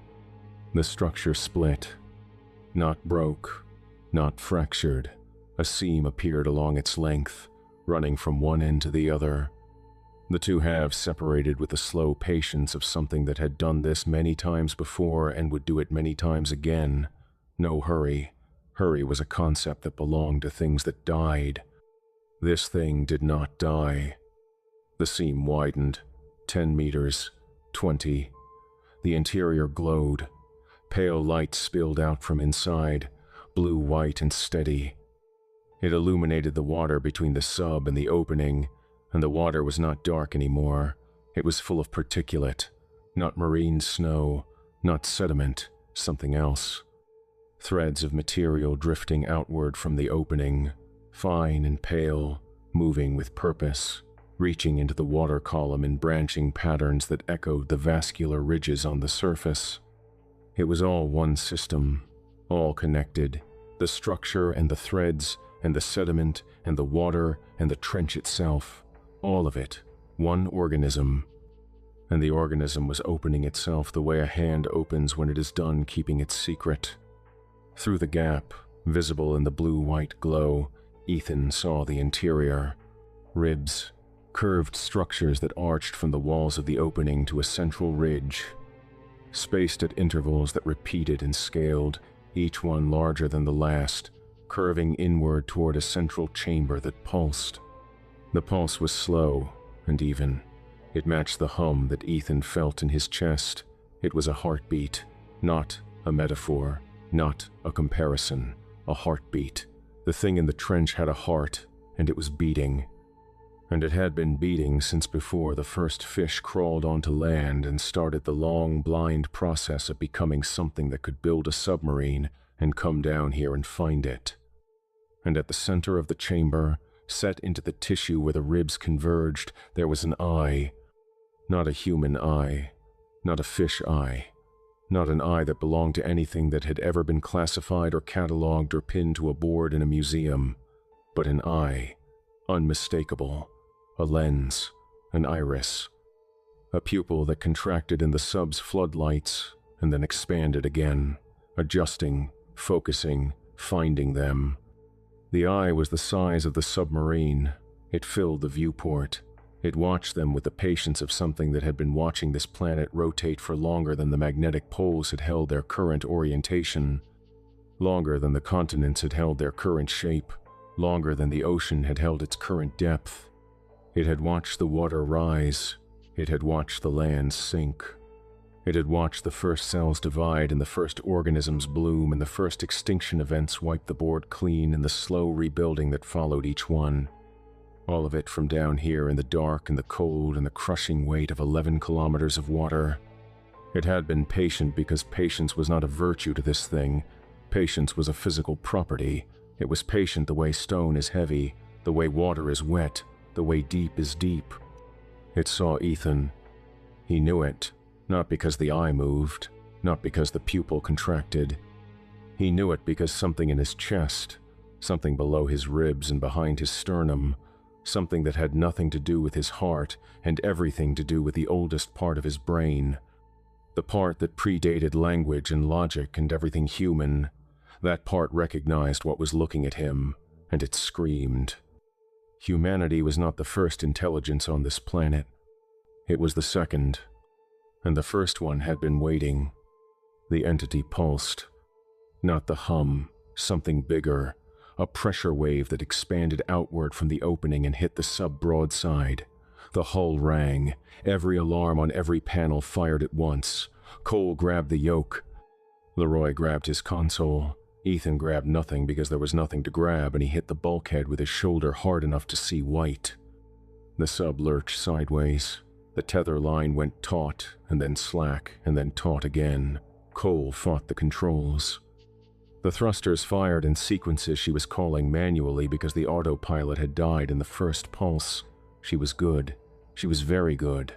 The structure split. Not broke, not fractured. A seam appeared along its length, running from one end to the other. The two halves separated with the slow patience of something that had done this many times before and would do it many times again. No hurry. Hurry was a concept that belonged to things that died. This thing did not die. The seam widened. 10 meters. 20. The interior glowed. Pale light spilled out from inside, blue, white, and steady. It illuminated the water between the sub and the opening, and the water was not dark anymore. It was full of particulate, not marine snow, not sediment, something else. Threads of material drifting outward from the opening, fine and pale, moving with purpose, reaching into the water column in branching patterns that echoed the vascular ridges on the surface. It was all one system, all connected, the structure and the threads and the sediment and the water and the trench itself, all of it, one organism. And the organism was opening itself the way a hand opens when it is done keeping its secret. Through the gap, visible in the blue-white glow, Ethan saw the interior. Ribs, curved structures that arched from the walls of the opening to a central ridge, spaced at intervals that repeated and scaled, each one larger than the last, curving inward toward a central chamber that pulsed. The pulse was slow and even. It matched the hum that Ethan felt in his chest. It was a heartbeat, not a metaphor, not a comparison, a heartbeat. The thing in the trench had a heart, and it was beating. And it had been beating since before the first fish crawled onto land and started the long, blind process of becoming something that could build a submarine and come down here and find it. And at the center of the chamber, set into the tissue where the ribs converged, there was an eye. Not a human eye, not a fish eye, not an eye that belonged to anything that had ever been classified or cataloged or pinned to a board in a museum, but an eye, unmistakable. A lens, an iris, a pupil that contracted in the sub's floodlights and then expanded again, adjusting, focusing, finding them. The eye was the size of the submarine. It filled the viewport. It watched them with the patience of something that had been watching this planet rotate for longer than the magnetic poles had held their current orientation, longer than the continents had held their current shape, longer than the ocean had held its current depth. It had watched the water rise. It had watched the land sink. It had watched the first cells divide and the first organisms bloom and the first extinction events wipe the board clean and the slow rebuilding that followed each one. All of it from down here in the dark and the cold and the crushing weight of 11 kilometers of water. It had been patient because patience was not a virtue to this thing. Patience was a physical property. It was patient the way stone is heavy, the way water is wet, the way deep is deep. It saw Ethan. He knew it, not because the eye moved, not because the pupil contracted. He knew it because something in his chest, something below his ribs and behind his sternum, something that had nothing to do with his heart and everything to do with the oldest part of his brain, the part that predated language and logic and everything human. That part recognized what was looking at him, and it screamed. Humanity was not the first intelligence on this planet. It was the second, and the first one had been waiting. The entity pulsed. Not the hum, something bigger, a pressure wave that expanded outward from the opening and hit the sub-broadside. The hull rang. Every alarm on every panel fired at once. Cole grabbed the yoke. Leroy grabbed his console. Ethan grabbed nothing because there was nothing to grab, and he hit the bulkhead with his shoulder hard enough to see white. The sub lurched sideways. The tether line went taut, and then slack, and then taut again. Cole fought the controls. The thrusters fired in sequences she was calling manually because the autopilot had died in the first pulse. She was good. She was very good.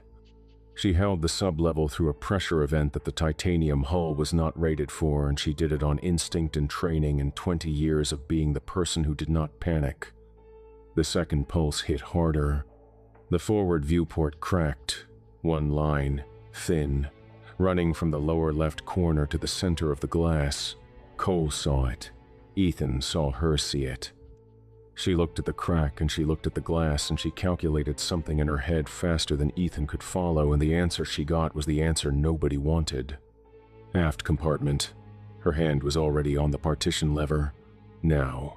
She held the sub-level through a pressure event that the titanium hull was not rated for, and she did it on instinct and training and 20 years of being the person who did not panic. The second pulse hit harder. The forward viewport cracked. One line, thin, running from the lower left corner to the center of the glass. Cole saw it. Ethan saw her see it. She looked at the crack and she looked at the glass and she calculated something in her head faster than Ethan could follow, and the answer she got was the answer nobody wanted. Aft compartment. Her hand was already on the partition lever. Now.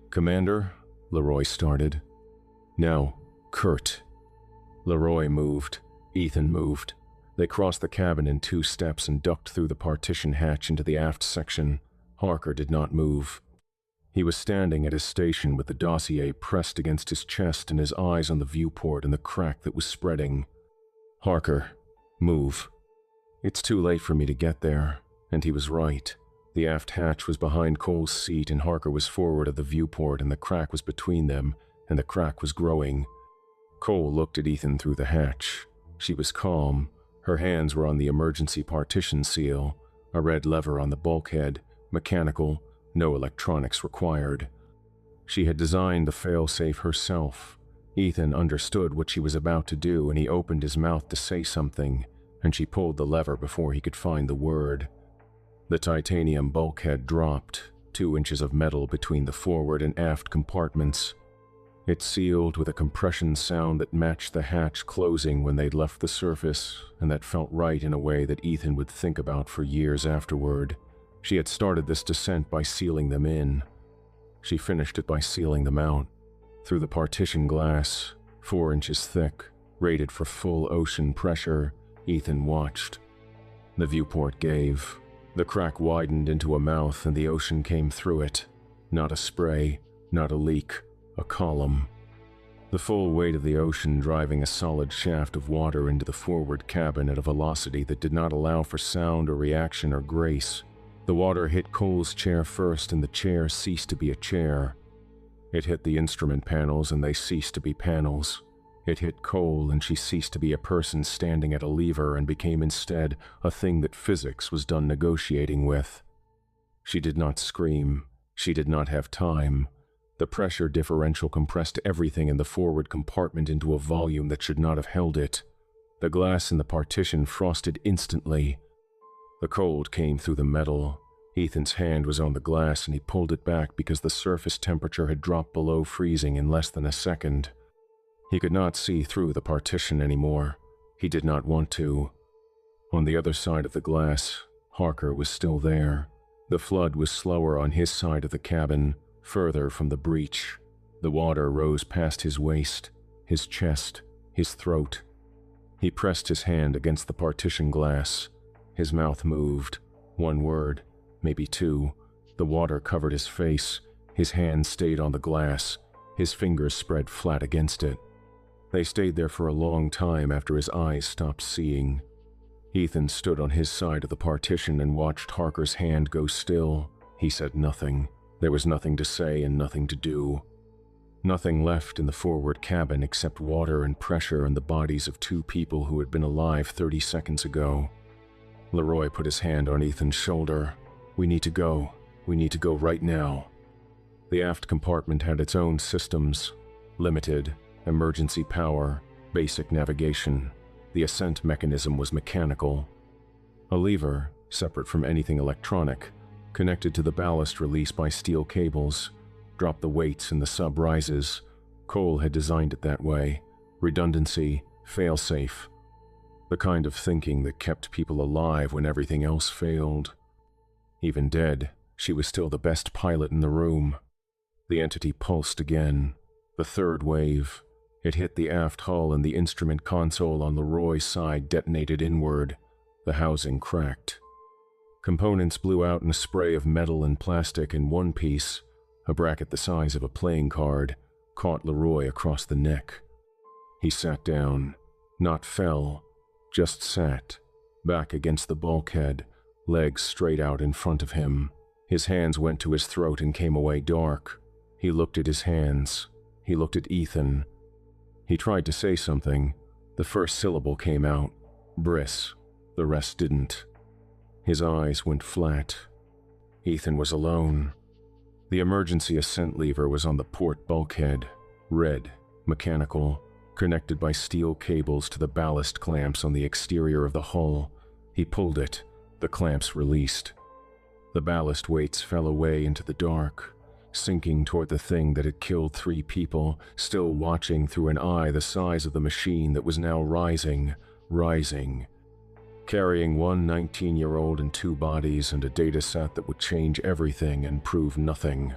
Commander? Leroy started. No, Kurt. Leroy moved. Ethan moved. They crossed the cabin in 2 steps and ducked through the partition hatch into the aft section. Harker did not move. He was standing at his station with the dossier pressed against his chest and his eyes on the viewport and the crack that was spreading. Harker, move. It's too late for me to get there. And he was right. The aft hatch was behind Cole's seat and Harker was forward of the viewport and the crack was between them, and the crack was growing. Cole looked at Ethan through the hatch. She was calm. Her hands were on the emergency partition seal, a red lever on the bulkhead, mechanical, no electronics required. She had designed the fail-safe herself. Ethan understood what she was about to do and he opened his mouth to say something, and she pulled the lever before he could find the word. The titanium bulkhead dropped, 2 inches of metal between the forward and aft compartments. It sealed with a compression sound that matched the hatch closing when they'd left the surface, and that felt right in a way that Ethan would think about for years afterward. She had started this descent by sealing them in. She finished it by sealing them out. Through the partition glass, 4 inches thick, rated for full ocean pressure, Ethan watched. The viewport gave. The crack widened into a mouth and the ocean came through it. Not a spray, not a leak, a column. The full weight of the ocean driving a solid shaft of water into the forward cabin at a velocity that did not allow for sound or reaction or grace. The water hit Cole's chair first and the chair ceased to be a chair. It hit the instrument panels and they ceased to be panels. It hit Cole and she ceased to be a person standing at a lever and became instead a thing that physics was done negotiating with. She did not scream. She did not have time. The pressure differential compressed everything in the forward compartment into a volume that should not have held it. The glass in the partition frosted instantly. The cold came through the metal. Ethan's hand was on the glass and he pulled it back because the surface temperature had dropped below freezing in less than a second. He could not see through the partition anymore. He did not want to. On the other side of the glass, Harker was still there. The flood was slower on his side of the cabin, further from the breach. The water rose past his waist, his chest, his throat. He pressed his hand against the partition glass. His mouth moved. 1 word, maybe 2. The water covered his face. His hand stayed on the glass. His fingers spread flat against it. They stayed there for a long time after his eyes stopped seeing. Ethan stood on his side of the partition and watched Harker's hand go still. He said nothing. There was nothing to say and nothing to do. Nothing left in the forward cabin except water and pressure and the bodies of 2 people who had been alive 30 seconds ago. Leroy put his hand on Ethan's shoulder. We need to go. We need to go right now. The aft compartment had its own systems. Limited, emergency power, basic navigation. The ascent mechanism was mechanical. A lever, separate from anything electronic, connected to the ballast release by steel cables, dropped the weights in the sub rises. Cole had designed it that way. Redundancy, fail-safe. The kind of thinking that kept people alive when everything else failed. Even dead, she was still the best pilot in the room. The entity pulsed again. The 3rd wave. It hit the aft hull and the instrument console on Leroy's side detonated inward. The housing cracked. Components blew out in a spray of metal and plastic, and one piece, a bracket the size of a playing card, caught Leroy across the neck. He sat down. Not fell, just sat, back against the bulkhead, legs straight out in front of him. His hands went to his throat and came away dark. He looked at his hands. He looked at Ethan. He tried to say something. The first syllable came out, Briss. The rest didn't. His eyes went flat. Ethan was alone. The emergency ascent lever was on the port bulkhead, red, mechanical, connected by steel cables to the ballast clamps on the exterior of the hull. He pulled it. The clamps released. The ballast weights fell away into the dark, sinking toward the thing that had killed 3 people, still watching through an eye the size of the machine that was now rising, carrying one 19-year-old and 2 bodies and a data set that would change everything and prove nothing.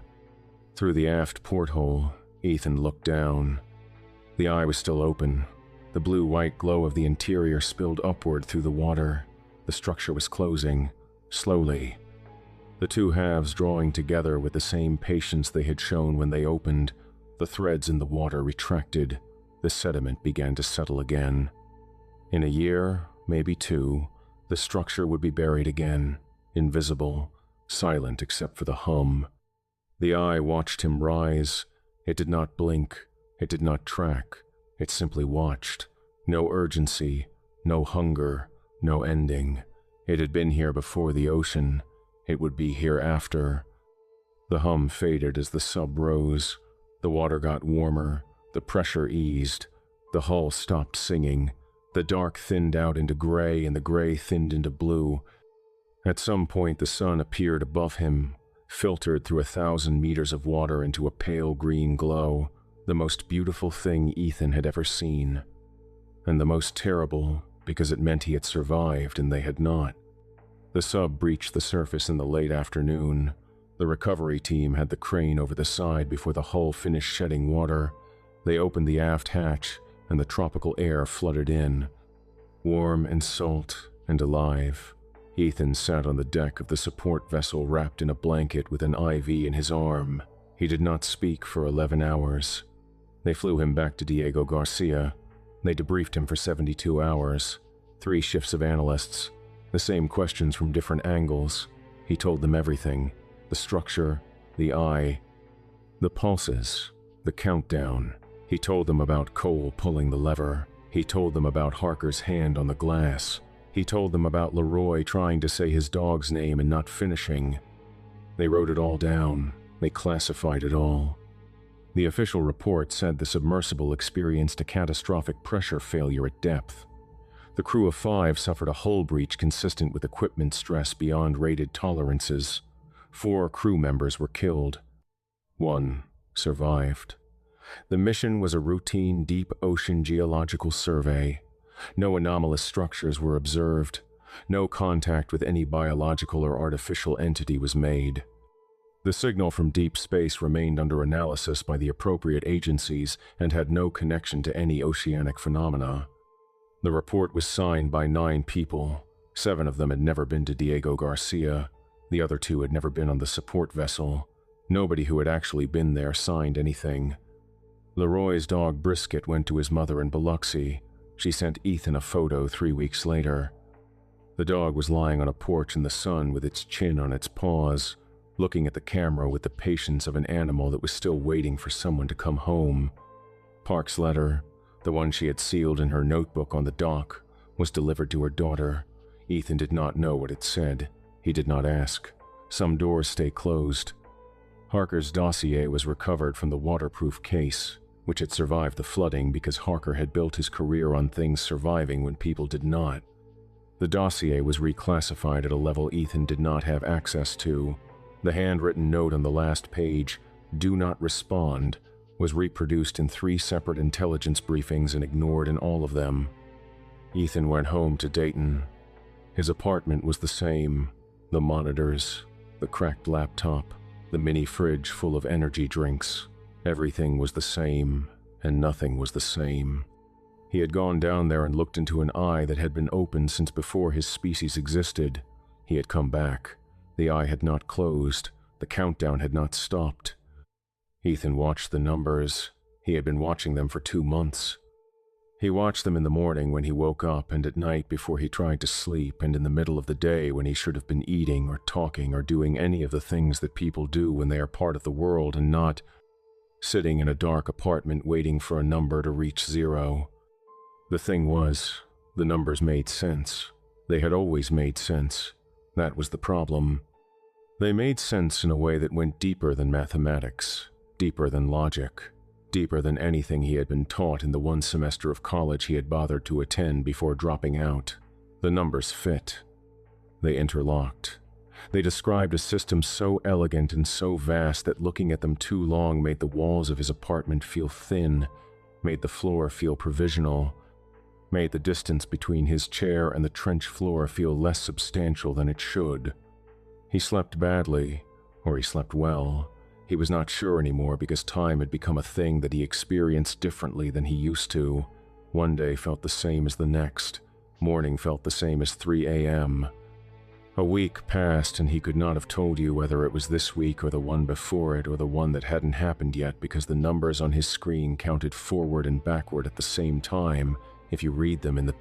Through the aft porthole, Ethan looked down. The eye was still open. The blue-white glow of the interior spilled upward through the water. The structure was closing, slowly. The 2 halves drawing together with the same patience they had shown when they opened. The threads in the water retracted. The sediment began to settle again. In a year, maybe 2, the structure would be buried again, invisible, silent except for the hum. The eye watched him rise. It did not blink. It did not track. It simply watched. No urgency, no hunger, no ending. It had been here before the ocean. It would be here after. The hum faded as the sub rose. The water got warmer. The pressure eased. The hull stopped singing. The dark thinned out into gray, and the gray thinned into blue. At some point, the sun appeared above him, filtered through 1,000 meters of water into a pale green glow, the most beautiful thing Ethan had ever seen. And the most terrible, because it meant he had survived and they had not. The sub breached the surface in the late afternoon. The recovery team had the crane over the side before the hull finished shedding water. They opened the aft hatch, and the tropical air flooded in. Warm and salt and alive, Ethan sat on the deck of the support vessel wrapped in a blanket with an IV in his arm. He did not speak for 11 hours. They flew him back to Diego Garcia. They debriefed him for 72 hours. 3 shifts of analysts. The same questions from different angles. He told them everything. The structure, the eye, the pulses, the countdown. He told them about Cole pulling the lever. He told them about Harker's hand on the glass. He told them about Leroy trying to say his dog's name and not finishing. They wrote it all down. They classified it all. The official report said the submersible experienced a catastrophic pressure failure at depth. The crew of 5 suffered a hull breach consistent with equipment stress beyond rated tolerances. 4 crew members were killed. 1 survived. The mission was a routine deep ocean geological survey. No anomalous structures were observed. No contact with any biological or artificial entity was made. The signal from deep space remained under analysis by the appropriate agencies and had no connection to any oceanic phenomena. The report was signed by 9 people. 7 of them had never been to Diego Garcia. The other 2 had never been on the support vessel. Nobody who had actually been there signed anything. Leroy's dog Brisket went to his mother in Biloxi. She sent Ethan a photo 3 weeks later. The dog was lying on a porch in the sun with its chin on its paws, looking at the camera with the patience of an animal that was still waiting for someone to come home. Park's letter, the one she had sealed in her notebook on the dock, was delivered to her daughter. Ethan did not know what it said. He did not ask. Some doors stay closed. Harker's dossier was recovered from the waterproof case, which had survived the flooding because Harker had built his career on things surviving when people did not. The dossier was reclassified at a level Ethan did not have access to. The handwritten note on the last page, "Do not respond," was reproduced in 3 separate intelligence briefings and ignored in all of them. Ethan went home to Dayton. His apartment was the same. The monitors, the cracked laptop, the mini fridge full of energy drinks. Everything was the same, and nothing was the same. He had gone down there and looked into an eye that had been open since before his species existed. He had come back. The eye had not closed. The countdown had not stopped. Ethan watched the numbers. He had been watching them for 2 months. He watched them in the morning when he woke up, and at night before he tried to sleep, and in the middle of the day when he should have been eating or talking or doing any of the things that people do when they are part of the world and not sitting in a dark apartment waiting for a number to reach 0. The thing was, the numbers made sense. They had always made sense. That was the problem. They made sense in a way that went deeper than mathematics, deeper than logic, deeper than anything he had been taught in the one semester of college he had bothered to attend before dropping out. The numbers fit. They interlocked. They described a system so elegant and so vast that looking at them too long made the walls of his apartment feel thin, made the floor feel provisional, made the distance between his chair and the trench floor feel less substantial than it should. He slept badly, or he slept well. He was not sure anymore because time had become a thing that he experienced differently than he used to. One day felt the same as the next. Morning felt the same as 3 a.m. A week passed and he could not have told you whether it was this week or the one before it or the one that hadn't happened yet because the numbers on his screen counted forward and backward at the same time if you read them in the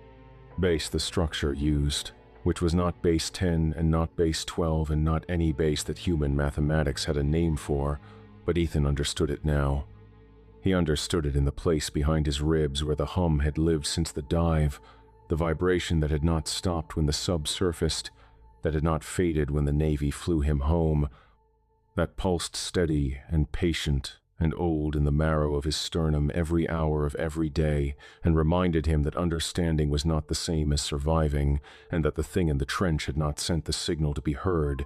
base the structure used, which was not base 10 and not base 12 and not any base that human mathematics had a name for, but Ethan understood it now. He understood it in the place behind his ribs where the hum had lived since the dive, the vibration that had not stopped when the sub surfaced, that had not faded when the Navy flew him home, that pulsed steady and patient and old in the marrow of his sternum every hour of every day, and reminded him that understanding was not the same as surviving, and that the thing in the trench had not sent the signal to be heard.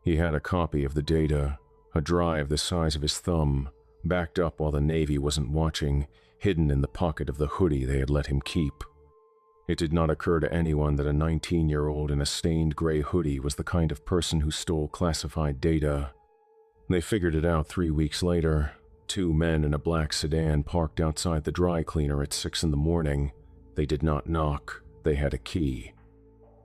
He had a copy of the data, a drive the size of his thumb, backed up while the Navy wasn't watching, hidden in the pocket of the hoodie they had let him keep. It did not occur to anyone that a 19-year-old in a stained gray hoodie was the kind of person who stole classified data. They figured it out 3 weeks later. 2 men in a black sedan parked outside the dry cleaner at 6 in the morning. They did not knock. They had a key.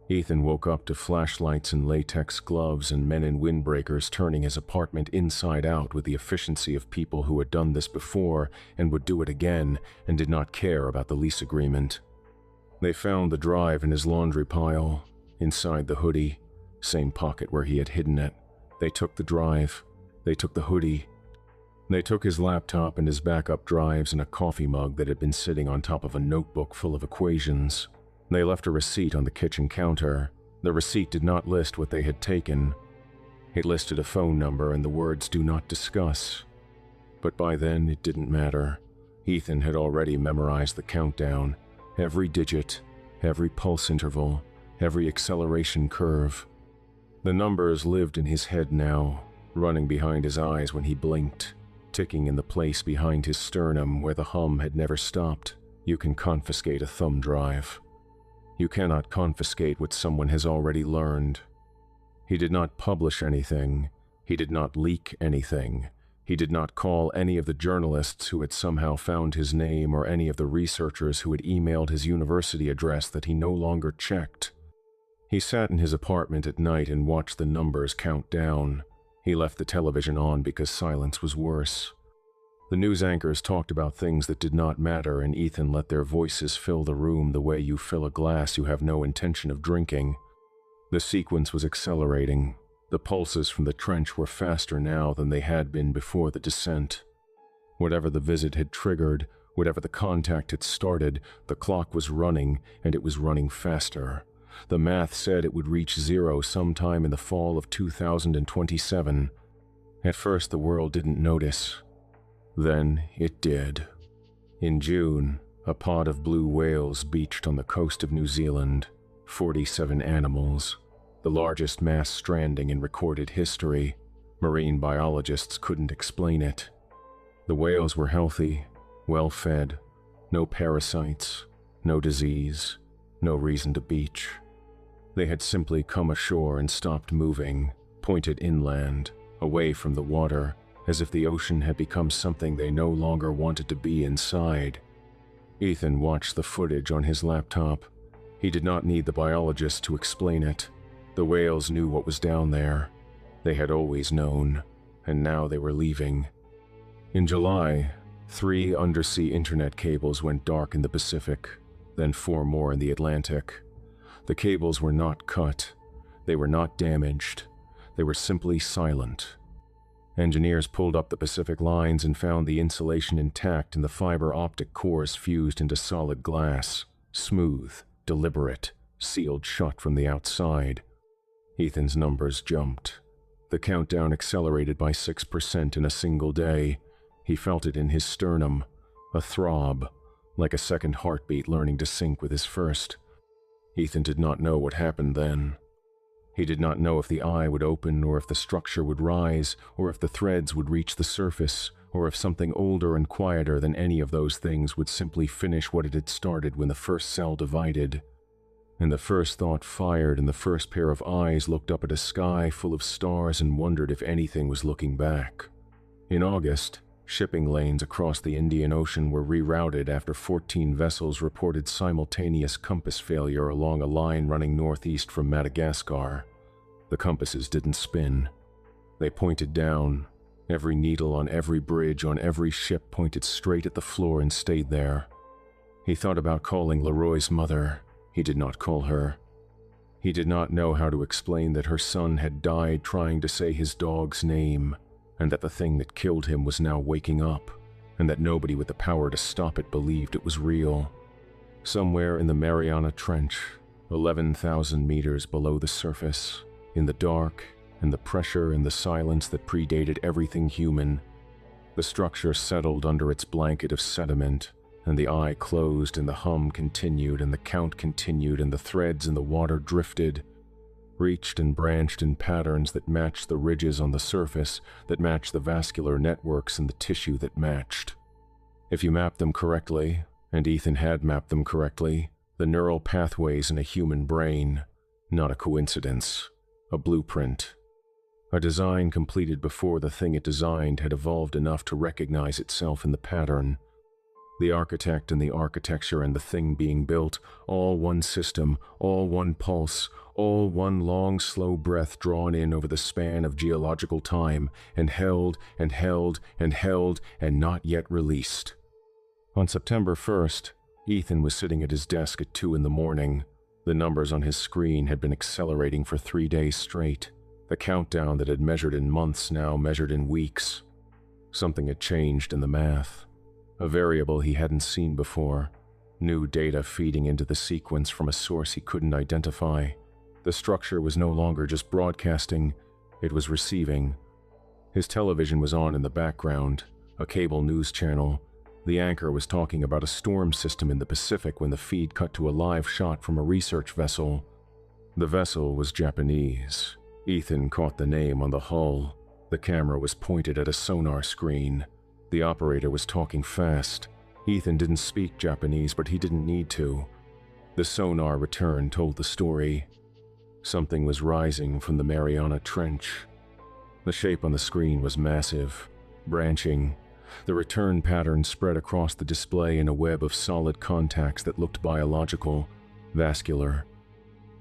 Ethan woke up to flashlights and latex gloves and men in windbreakers turning his apartment inside out with the efficiency of people who had done this before and would do it again and did not care about the lease agreement. They found the drive in his laundry pile, inside the hoodie, same pocket where he had hidden it. They took the drive. They took the hoodie. They took his laptop and his backup drives and a coffee mug that had been sitting on top of a notebook full of equations. They left a receipt on the kitchen counter. The receipt did not list what they had taken. It listed a phone number and the words "do not discuss." But by then, it didn't matter. Ethan had already memorized the countdown. Every digit, every pulse interval, every acceleration curve. The numbers lived in his head now, running behind his eyes when he blinked, ticking in the place behind his sternum where the hum had never stopped. You can confiscate a thumb drive. You cannot confiscate what someone has already learned. He did not publish anything. He did not leak anything. He did not call any of the journalists who had somehow found his name or any of the researchers who had emailed his university address that he no longer checked. He sat in his apartment at night and watched the numbers count down. He left the television on because silence was worse. The news anchors talked about things that did not matter, and Ethan let their voices fill the room the way you fill a glass you have no intention of drinking. The sequence was accelerating. The pulses from the trench were faster now than they had been before the descent. Whatever the visit had triggered, whatever the contact had started, the clock was running, and it was running faster. The math said it would reach 0 sometime in the fall of 2027. At first, the world didn't notice. Then it did. In June, a pod of blue whales beached on the coast of New Zealand. 47 animals. The largest mass stranding in recorded history. Marine biologists couldn't explain it. The whales were healthy, well-fed, no parasites, no disease, no reason to beach. They had simply come ashore and stopped moving, pointed inland, away from the water, as if the ocean had become something they no longer wanted to be inside. Ethan watched the footage on his laptop. He did not need the biologist to explain it. The whales knew what was down there. They had always known, and now they were leaving. In July, 3 undersea internet cables went dark in the Pacific, then 4 more in the Atlantic. The cables were not cut. They were not damaged. They were simply silent. Engineers pulled up the Pacific lines and found the insulation intact and the fiber optic cores fused into solid glass, smooth, deliberate, sealed shut from the outside. Ethan's numbers jumped. The countdown accelerated by 6% in a single day. He felt it in his sternum, a throb, like a second heartbeat learning to sync with his first. Ethan did not know what happened then. He did not know if the eye would open, or if the structure would rise, or if the threads would reach the surface, or if something older and quieter than any of those things would simply finish what it had started when the first cell divided. And the first thought fired, and the first pair of eyes looked up at a sky full of stars and wondered if anything was looking back. In August, shipping lanes across the Indian Ocean were rerouted after 14 vessels reported simultaneous compass failure along a line running northeast from Madagascar. The compasses didn't spin. They pointed down. Every needle on every bridge on every ship pointed straight at the floor and stayed there. He thought about calling Leroy's mother. He did not call her. He did not know how to explain that her son had died trying to say his dog's name, and that the thing that killed him was now waking up, and that nobody with the power to stop it believed it was real. Somewhere in the Mariana Trench, 11,000 meters below the surface, in the dark, and the pressure and the silence that predated everything human, the structure settled under its blanket of sediment, and the eye closed and the hum continued and the count continued and the threads in the water drifted, reached and branched in patterns that matched the ridges on the surface, that matched the vascular networks and the tissue that matched. If you mapped them correctly, and Ethan had mapped them correctly, the neural pathways in a human brain, not a coincidence, a blueprint. A design completed before the thing it designed had evolved enough to recognize itself in the pattern. The architect and the architecture and the thing being built, all one system, all one pulse, all one long, slow breath drawn in over the span of geological time, and held and held and held and not yet released. On September 1st, Ethan was sitting at his desk at 2 in the morning. The numbers on his screen had been accelerating for 3 days straight. The countdown that had measured in months now measured in weeks. Something had changed in the math. A variable he hadn't seen before. New data feeding into the sequence from a source he couldn't identify. The structure was no longer just broadcasting, it was receiving. His television was on in the background, a cable news channel. The anchor was talking about a storm system in the Pacific when the feed cut to a live shot from a research vessel. The vessel was Japanese. Ethan caught the name on the hull. The camera was pointed at a sonar screen. The operator was talking fast. Ethan didn't speak Japanese, but he didn't need to. The sonar return told the story. Something was rising from the Mariana Trench. The shape on the screen was massive, branching. The return pattern spread across the display in a web of solid contacts that looked biological, vascular.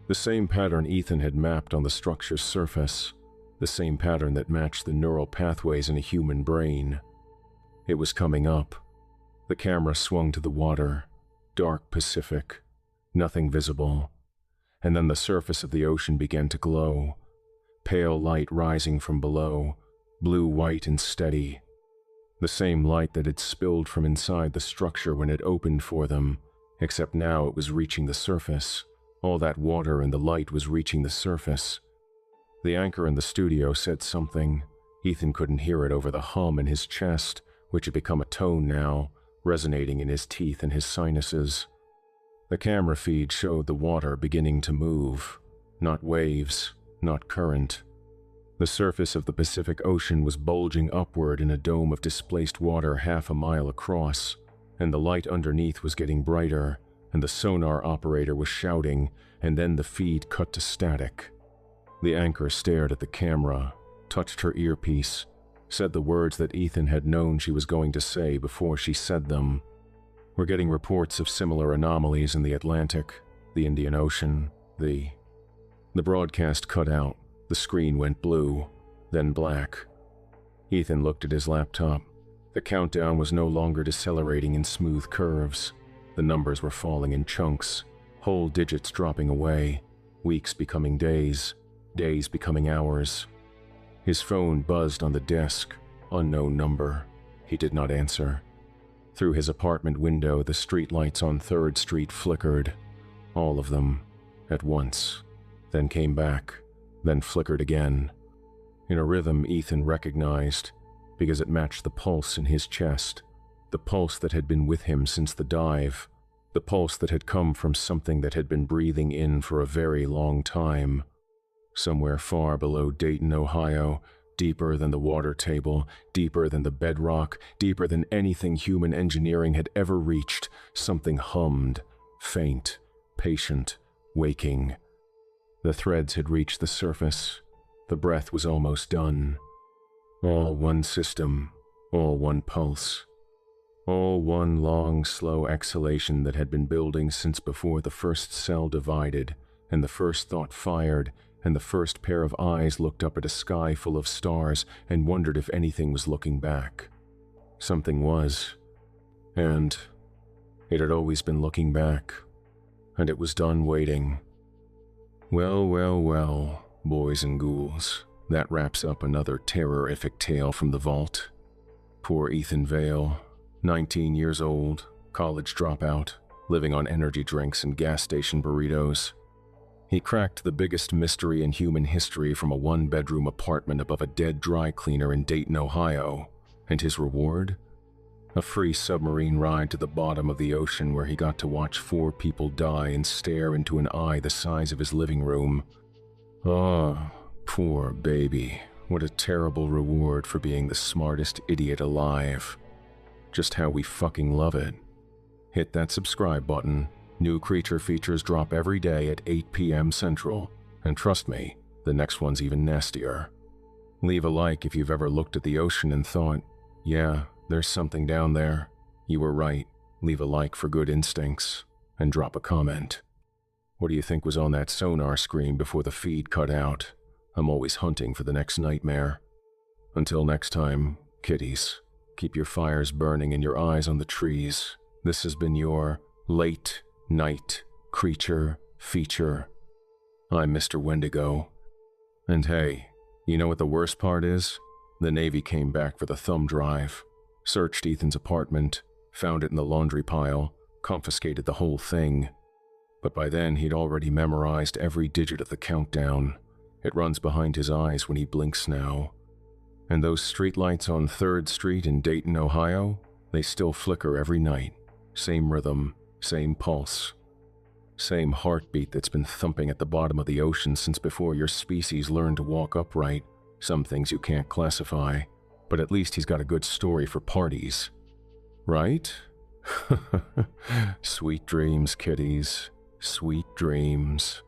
The same pattern Ethan had mapped on the structure's surface. The same pattern that matched the neural pathways in a human brain. It was coming up. The camera swung to the water, dark Pacific, nothing visible. And then the surface of the ocean began to glow, pale light rising from below, blue, white, and steady. The same light that had spilled from inside the structure when it opened for them, except now it was reaching the surface. All that water and the light was reaching the surface. The anchor in the studio said something. Ethan couldn't hear it over the hum in his chest, which had become a tone now, resonating in his teeth and his sinuses. The camera feed showed the water beginning to move, not waves, not current. The surface of the Pacific Ocean was bulging upward in a dome of displaced water half a mile across, and the light underneath was getting brighter, and the sonar operator was shouting, and then the feed cut to static. The anchor stared at the camera, touched her earpiece, said the words that Ethan had known she was going to say before she said them. We're getting reports of similar anomalies in the Atlantic, the Indian Ocean, The broadcast cut out. The screen went blue, then black. Ethan looked at his laptop. The countdown was no longer decelerating in smooth curves. The numbers were falling in chunks, whole digits dropping away, weeks becoming days, days becoming hours. His phone buzzed on the desk, unknown number. He did not answer. Through his apartment window, the streetlights on 3rd Street flickered, all of them, at once, then came back, then flickered again. In a rhythm Ethan recognized, because it matched the pulse in his chest, the pulse that had been with him since the dive, the pulse that had come from something that had been breathing in for a very long time. Somewhere far below Dayton, Ohio, deeper than the water table, deeper than the bedrock, deeper than anything human engineering had ever reached, something hummed, faint, patient, waking. The threads had reached the surface. The breath was almost done. All one system, all one pulse. All one long, slow exhalation that had been building since before the first cell divided, and the first thought fired, and the first pair of eyes looked up at a sky full of stars and wondered if anything was looking back. Something was. And it had always been looking back. And it was done waiting. Well, well, well, boys and ghouls. That wraps up another terrorific tale from the vault. Poor Ethan Vale, 19 years old, college dropout, living on energy drinks and gas station burritos. He cracked the biggest mystery in human history from a one-bedroom apartment above a dead dry cleaner in Dayton, Ohio. And his reward? A free submarine ride to the bottom of the ocean where he got to watch 4 people die and stare into an eye the size of his living room. Ah, poor baby. What a terrible reward for being the smartest idiot alive. Just how we fucking love it. Hit that subscribe button. New creature features drop every day at 8 p.m. Central. And trust me, the next one's even nastier. Leave a like if you've ever looked at the ocean and thought, yeah, there's something down there. You were right. Leave a like for good instincts. And drop a comment. What do you think was on that sonar screen before the feed cut out? I'm always hunting for the next nightmare. Until next time, kiddies, keep your fires burning and your eyes on the trees. This has been your late night creature feature. I'm Mr. Wendigo. And hey, you know what the worst part is? The Navy came back for the thumb drive, searched Ethan's apartment, found it in the laundry pile, confiscated the whole thing. But by then he'd already memorized every digit of the countdown. It runs behind his eyes when he blinks now. And those streetlights on 3rd Street in Dayton, Ohio, they still flicker every night. Same rhythm, same pulse. Same heartbeat that's been thumping at the bottom of the ocean since before your species learned to walk upright. Some things you can't classify, but at least he's got a good story for parties. Right? Sweet dreams, kiddies. Sweet dreams.